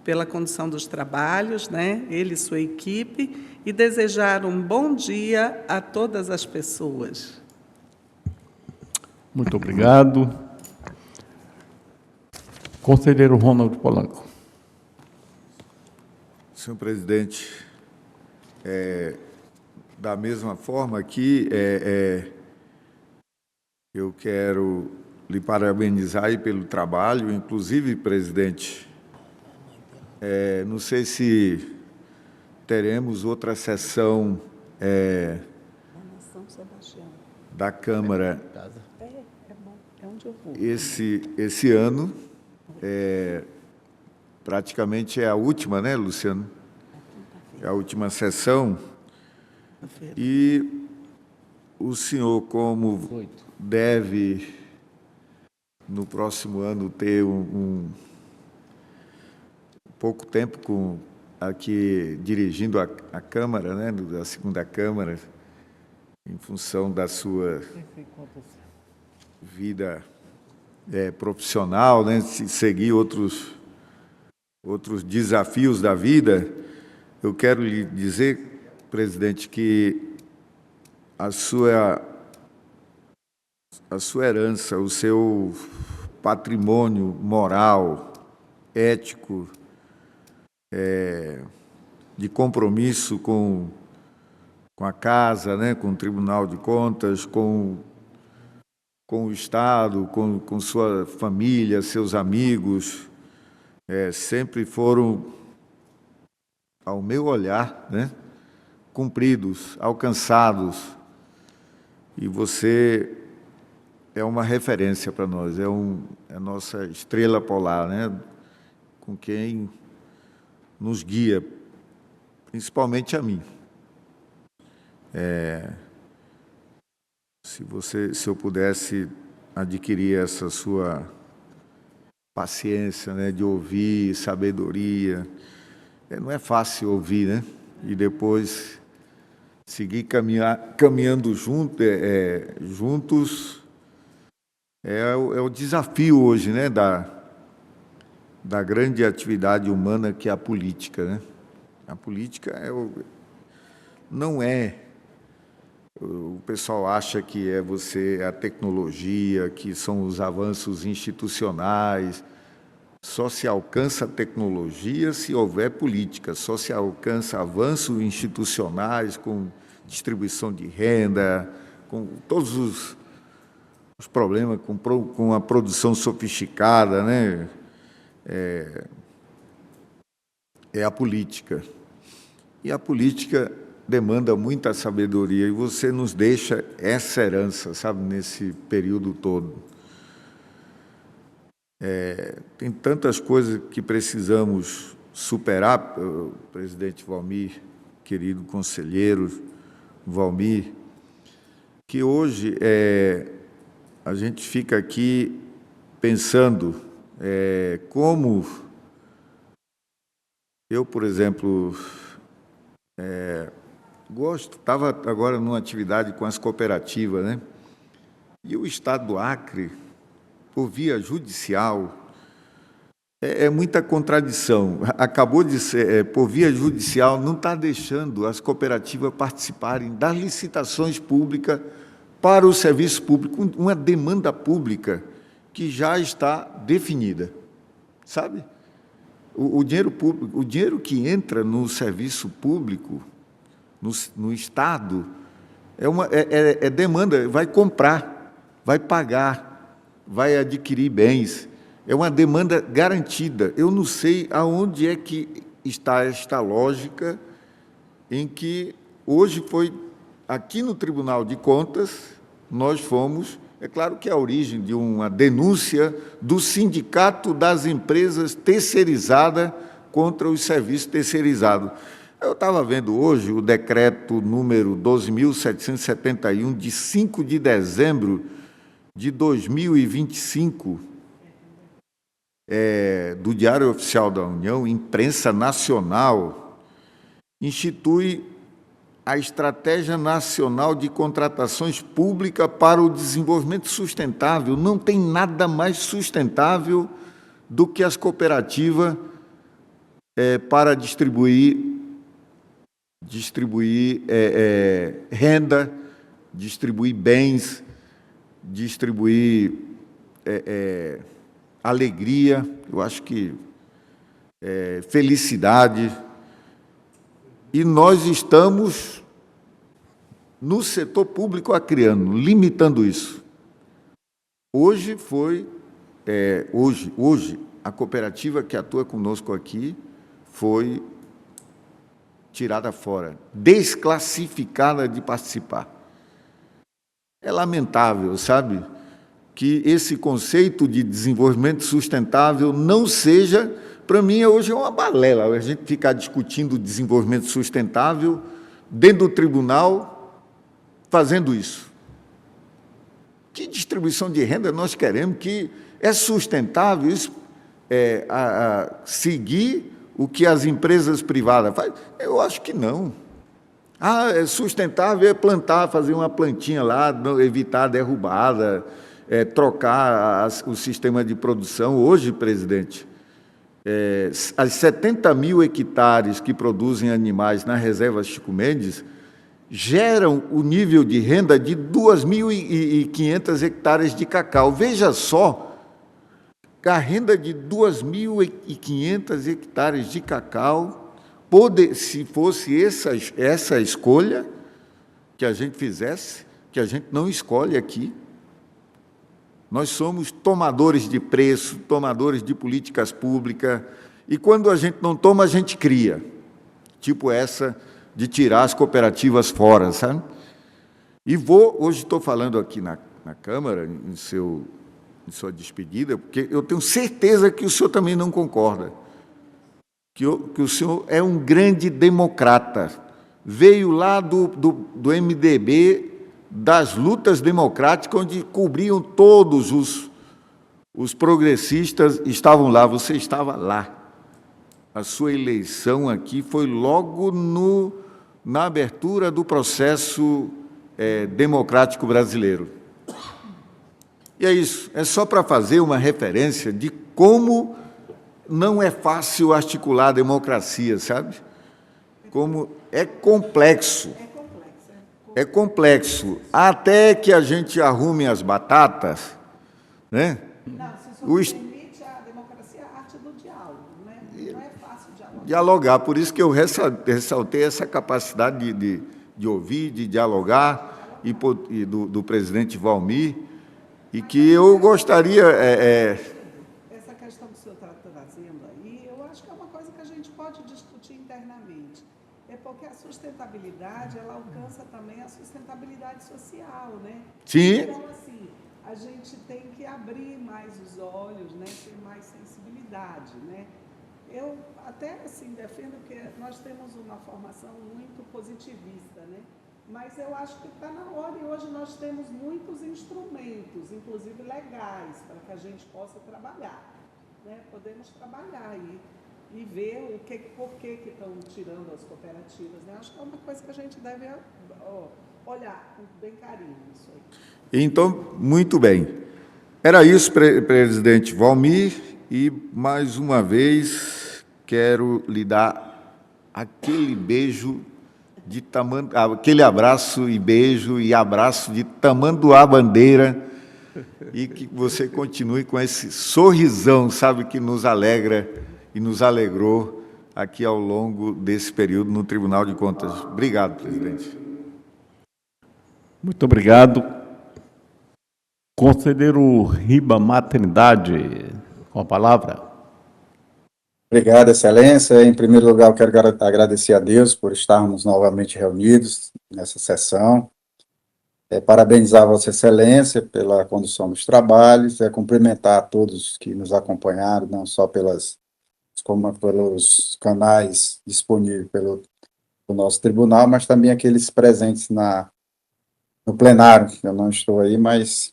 pela condução dos trabalhos, né? Ele e sua equipe, e desejar um bom dia a todas as pessoas. Muito obrigado. Conselheiro Ronald Polanco. Senhor presidente, da mesma forma aqui, eu quero lhe parabenizar aí pelo trabalho, inclusive, presidente, não sei se teremos outra sessão da Câmara esse ano. Praticamente é a última, né, Luciano? É a última sessão. E o senhor, como deve, no próximo ano, ter pouco tempo aqui dirigindo a Câmara, né, da segunda Câmara, em função da sua vida profissional, né, seguir outros desafios da vida, eu quero lhe dizer, presidente, que a sua herança, o seu patrimônio moral, ético, de compromisso com a casa, né, com o Tribunal de Contas, com o Estado, com sua família, seus amigos, sempre foram, ao meu olhar, né, cumpridos, alcançados. E você é uma referência para nós, é a nossa estrela polar, né, com quem nos guia, principalmente a mim. Se eu pudesse adquirir essa sua paciência, né, de ouvir, sabedoria, não é fácil ouvir, né, e depois seguir caminhando juntos, é o desafio hoje, né, da grande atividade humana que é a política, né? A política não é. O pessoal acha que a tecnologia, que são os avanços institucionais. Só se alcança a tecnologia se houver política, só se alcança avanços institucionais com distribuição de renda, com todos os problemas, com a produção sofisticada, né? É a política. E a política demanda muita sabedoria, e você nos deixa essa herança, sabe, nesse período todo. Tem tantas coisas que precisamos superar, presidente Valmir, querido conselheiro Valmir, que hoje a gente fica aqui pensando como eu, por exemplo, estava agora numa atividade com as cooperativas, né? E o Estado do Acre, por via judicial, é muita contradição. Acabou de ser, por via judicial, não está deixando as cooperativas participarem das licitações públicas para o serviço público, uma demanda pública que já está definida, sabe? O dinheiro público, o dinheiro que entra no serviço público, no Estado, é demanda, vai comprar, vai pagar, vai adquirir bens. É uma demanda garantida. Eu não sei aonde é que está esta lógica em que hoje foi, aqui no Tribunal de Contas, nós fomos, é claro que é a origem de uma denúncia do Sindicato das Empresas Terceirizadas contra os serviços terceirizados. Eu estava vendo hoje o decreto número 12.771, de 5 de dezembro de 2025, do Diário Oficial da União, imprensa nacional, institui a Estratégia Nacional de Contratações Públicas para o Desenvolvimento Sustentável. Não tem nada mais sustentável do que as cooperativas para distribuir renda, distribuir bens, distribuir alegria, eu acho que felicidade. E nós estamos, no setor público, acriando, limitando isso. Hoje a cooperativa que atua conosco aqui foi tirada fora, desclassificada de participar. É lamentável, sabe, que esse conceito de desenvolvimento sustentável não seja, para mim, hoje é uma balela, a gente ficar discutindo desenvolvimento sustentável dentro do tribunal, fazendo isso. Que distribuição de renda nós queremos? Que é sustentável isso? Seguir o que as empresas privadas fazem? Eu acho que não. É sustentável é plantar, fazer uma plantinha lá, evitar a derrubada, trocar o sistema de produção. Hoje, presidente, as 70 mil hectares que produzem animais na reserva Chico Mendes geram o nível de renda de 2.500 hectares de cacau. Veja só, a renda de 2.500 hectares de cacau, se fosse essa escolha que a gente fizesse, que a gente não escolhe aqui. Nós somos tomadores de preço, tomadores de políticas públicas, e quando a gente não toma, a gente cria, tipo essa de tirar as cooperativas fora, sabe? E hoje estou falando aqui na Câmara, em sua despedida, porque eu tenho certeza que o senhor também não concorda, que o senhor é um grande democrata, veio lá do MDB, das lutas democráticas, onde cobriam todos os progressistas, estavam lá, você estava lá. A sua eleição aqui foi logo na abertura do processo democrático brasileiro. E é isso, é só para fazer uma referência de como não é fácil articular a democracia, sabe? Como é complexo. É complexo. Até que a gente arrume as batatas, né? Não, se o senhor permite, a democracia é a arte do diálogo, né? Não é fácil dialogar. Por isso que eu ressaltei essa capacidade de ouvir, de dialogar, e do presidente Valmir, e que eu gostaria... Essa questão que o senhor está trazendo aí, eu acho que é uma coisa que a gente pode discutir internamente. É porque a sustentabilidade, ela alcança também a sustentabilidade social, né? Sim. Então, assim, a gente tem que abrir mais os olhos, né? Ter mais sensibilidade, né? Eu até, assim, defendo que nós temos uma formação muito positivista, né? Mas eu acho que está na hora, e hoje nós temos muitos instrumentos, inclusive legais, para que a gente possa trabalhar, né? Podemos trabalhar aí e ver por que estão tirando as cooperativas, né? Acho que é uma coisa que a gente deve olhar com bem carinho isso aí. Então, muito bem. Era isso, presidente Valmir, e mais uma vez quero lhe dar aquele beijo aquele abraço e beijo e abraço de tamanduá-bandeira, e que você continue com esse sorrisão, sabe, que nos alegra e nos alegrou aqui ao longo desse período no Tribunal de Contas. Obrigado, presidente. Muito obrigado. Conselheiro Ribamar Trindade, com a palavra. Obrigado, Excelência. Em primeiro lugar, eu quero agradecer a Deus por estarmos novamente reunidos nessa sessão. Parabenizar Vossa Excelência pela condução dos trabalhos, cumprimentar a todos que nos acompanharam, não só pelos canais disponíveis pelo nosso tribunal, mas também aqueles presentes no plenário. Eu não estou aí, mas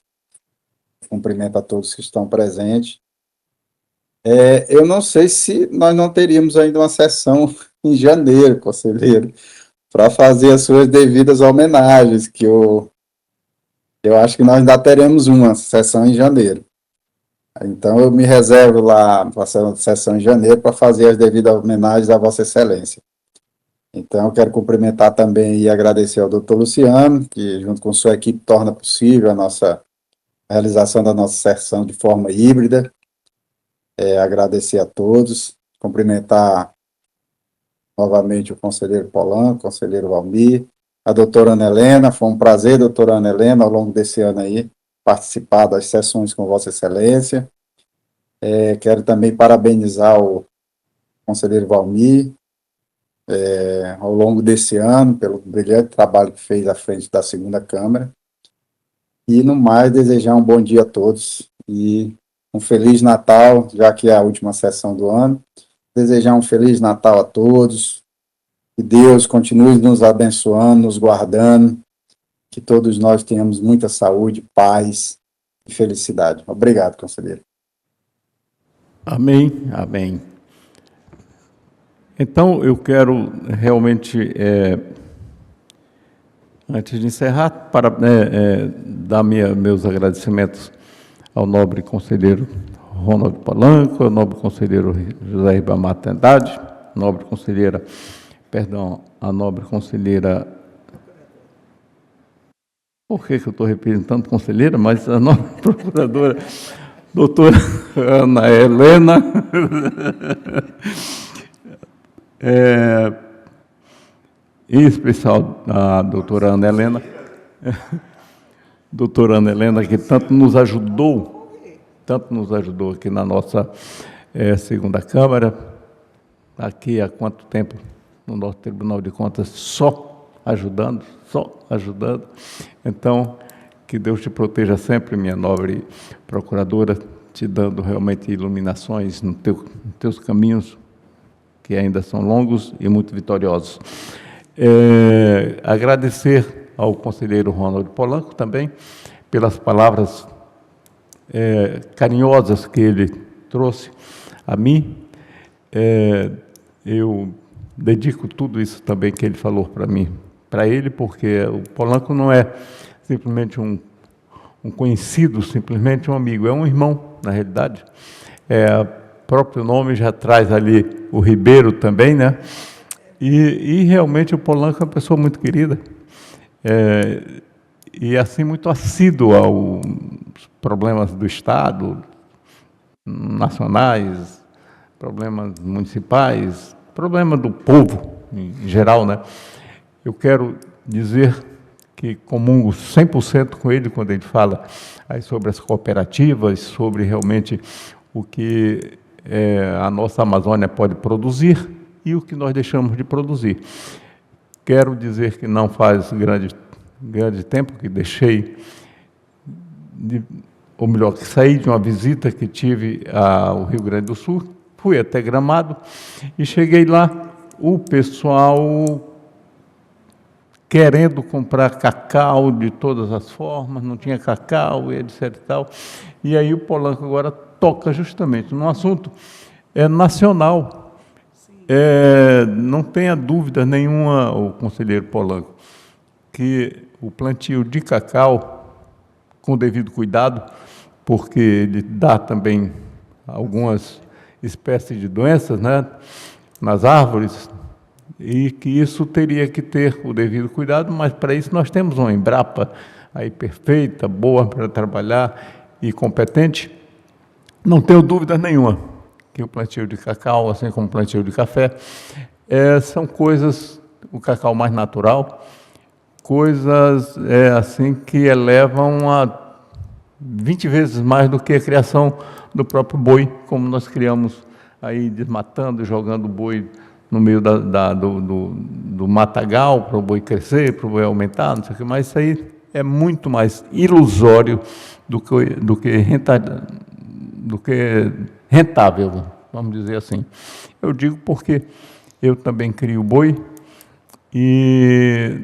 cumprimento a todos que estão presentes. Eu não sei se nós não teríamos ainda uma sessão em janeiro, conselheiro, para fazer as suas devidas homenagens, que eu acho que nós ainda teremos uma sessão em janeiro. Então, eu me reservo lá para a sessão em janeiro para fazer as devidas homenagens a Vossa Excelência. Então, eu quero cumprimentar também e agradecer ao doutor Luciano, que, junto com sua equipe, torna possível a realização da nossa sessão de forma híbrida. Agradecer a todos, cumprimentar novamente o conselheiro Polanco, o conselheiro Valmir, a doutora Ana Helena. Foi um prazer, doutora Ana Helena, ao longo desse ano aí, participar das sessões com Vossa Excelência. Quero também parabenizar o conselheiro Valmir, ao longo desse ano, pelo brilhante trabalho que fez à frente da segunda Câmara. E, no mais, desejar um bom dia a todos e um Feliz Natal, já que é a última sessão do ano. Desejar um Feliz Natal a todos, que Deus continue nos abençoando, nos guardando, que todos nós tenhamos muita saúde, paz e felicidade. Obrigado, conselheiro. Amém, amém. Então, eu quero realmente, antes de encerrar, dar meus agradecimentos ao nobre conselheiro Ronald Polanco, ao nobre conselheiro José Ribamar Trindade, nobre conselheira, a nobre conselheira... Por que eu estou repetindo tanto conselheira? Mas a nobre procuradora, doutora Ana Helena... em especial a doutora Ana Helena, que tanto nos ajudou aqui na nossa segunda Câmara, aqui há quanto tempo no nosso Tribunal de Contas, só ajudando. Então, que Deus te proteja sempre, minha nobre procuradora, te dando realmente iluminações nos teus caminhos, que ainda são longos e muito vitoriosos. Agradecer ao conselheiro Ronald Polanco também pelas palavras carinhosas que ele trouxe a mim. Eu dedico tudo isso também que ele falou para mim, para ele, porque o Polanco não é simplesmente um conhecido, simplesmente um amigo, é um irmão, na realidade. O próprio nome já traz ali o Ribeiro também, né? E realmente o Polanco é uma pessoa muito querida, e assim muito assíduo aos problemas do Estado, nacionais, problemas municipais, problema do povo em geral, né? Eu quero dizer que comungo 100% com ele quando ele fala aí sobre as cooperativas, sobre realmente o que a nossa Amazônia pode produzir e o que nós deixamos de produzir. Quero dizer que não faz grande tempo que deixei, ou melhor, que saí de uma visita que tive ao Rio Grande do Sul, fui até Gramado e cheguei lá, o pessoal querendo comprar cacau de todas as formas, não tinha cacau, etc. e tal. E aí o Polanco agora toca justamente num assunto nacional. Não tenha dúvida nenhuma, o conselheiro Polanco, que o plantio de cacau, com devido cuidado, porque ele dá também algumas espécies de doenças, né, nas árvores, e que isso teria que ter o devido cuidado, mas para isso nós temos uma Embrapa aí perfeita, boa para trabalhar e competente. Não tenho dúvida nenhuma que o plantio de cacau, assim como o plantio de café, são coisas, o cacau mais natural, coisas assim que elevam a 20 vezes mais do que a criação do próprio boi, como nós criamos aí, desmatando, jogando o boi no meio do matagal para o boi crescer, para o boi aumentar, não sei o que mais. Isso aí é muito mais ilusório do que rentável, vamos dizer assim. Eu digo porque eu também crio boi, e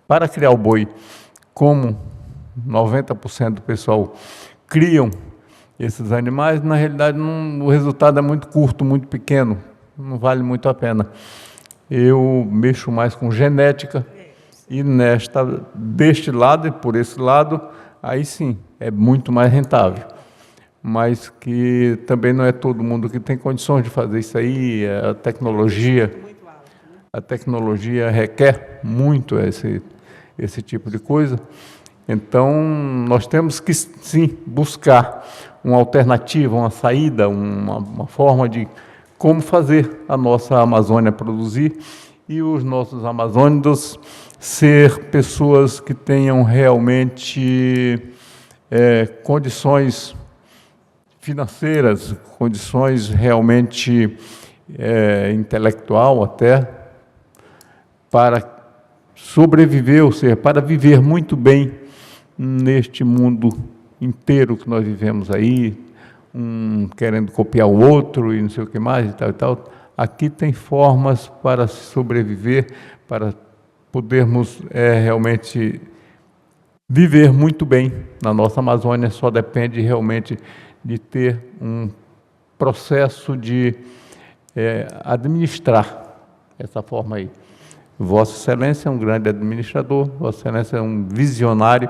para criar o boi, como 90% do pessoal criam esses animais, na realidade o resultado é muito curto, muito pequeno, não vale muito a pena. eu mexo mais com genética, e deste lado e por esse lado, aí sim, é muito mais rentável. Mas que também não é todo mundo que tem condições de fazer isso aí, a tecnologia requer muito esse tipo de coisa. Então, nós temos que, sim, buscar uma alternativa, uma saída, uma forma de como fazer a nossa Amazônia produzir e os nossos amazônicos ser pessoas que tenham realmente condições financeiras, condições realmente intelectual até, para sobreviver, ou seja, para viver muito bem neste mundo inteiro que nós vivemos aí, querendo copiar o outro e não sei o que mais e tal e tal. Aqui tem formas para se sobreviver, para podermos realmente viver muito bem na nossa Amazônia. Só depende realmente de ter um processo de administrar essa forma aí. Vossa Excelência é um grande administrador, Vossa Excelência é um visionário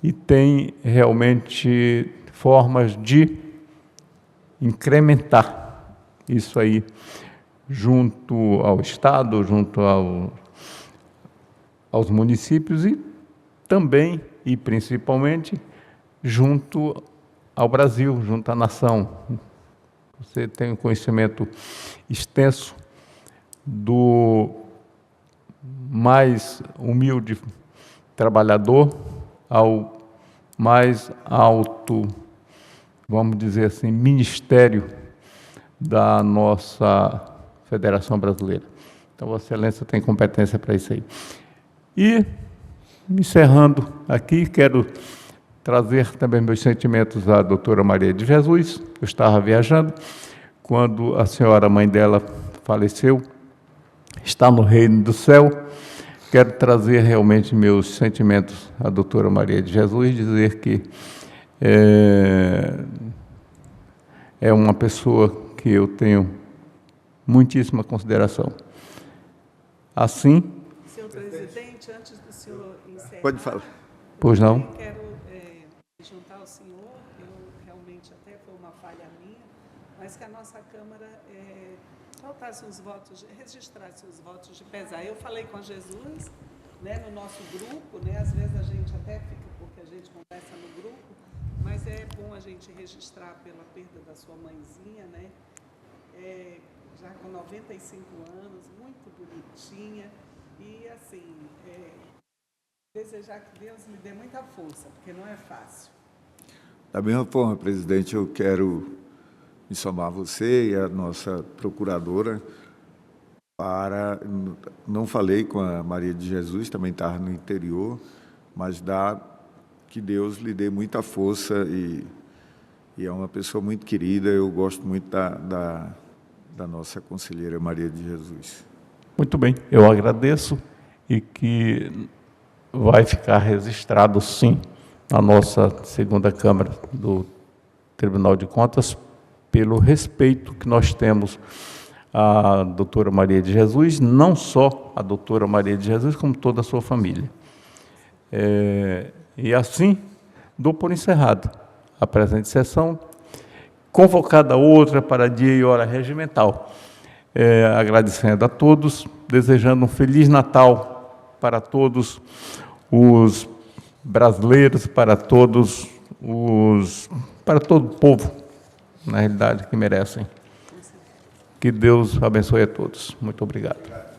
e tem realmente formas de incrementar isso aí junto ao Estado, junto aos municípios e também e principalmente junto ao Brasil, junto à nação. Você tem um conhecimento extenso do mais humilde trabalhador ao mais alto, vamos dizer assim, ministério da nossa Federação Brasileira. Então, Vossa Excelência tem competência para isso aí. E, encerrando aqui, quero trazer também meus sentimentos à doutora Maria de Jesus. Eu estava viajando quando a senhora, mãe dela, faleceu, está no reino do céu. Quero trazer realmente meus sentimentos à doutora Maria de Jesus, dizer que é uma pessoa que eu tenho muitíssima consideração. Assim... Senhor presidente, antes do senhor encerrar... Pode falar. Pois não? Eu quero juntar ao senhor, realmente até foi uma falha minha, mas que a nossa Câmara faltasse os votos, registrasse os votos de pesar. Eu falei com Jesus, né, no nosso grupo, né, às vezes a gente até fica, porque a gente conversa no grupo, mas é bom a gente registrar pela perda da sua mãezinha, né, já com 95 anos, muito bonitinha, e assim, desejar que Deus lhe dê muita força, porque não é fácil. Da mesma forma, presidente, eu quero me somar a você e a nossa procuradora não falei com a Maria de Jesus, também estava no interior, mas que Deus lhe dê muita força e é uma pessoa muito querida, eu gosto muito da nossa conselheira Maria de Jesus. Muito bem, eu agradeço e que vai ficar registrado, sim, na nossa segunda Câmara do Tribunal de Contas, pelo respeito que nós temos à doutora Maria de Jesus, não só a doutora Maria de Jesus, como toda a sua família. E assim, dou por encerrado a presente sessão, convocada outra para dia e hora regimental. Agradecendo a todos, desejando um Feliz Natal para todos os brasileiros, para todo o povo, na realidade, que merecem. Que Deus abençoe a todos. Muito obrigado.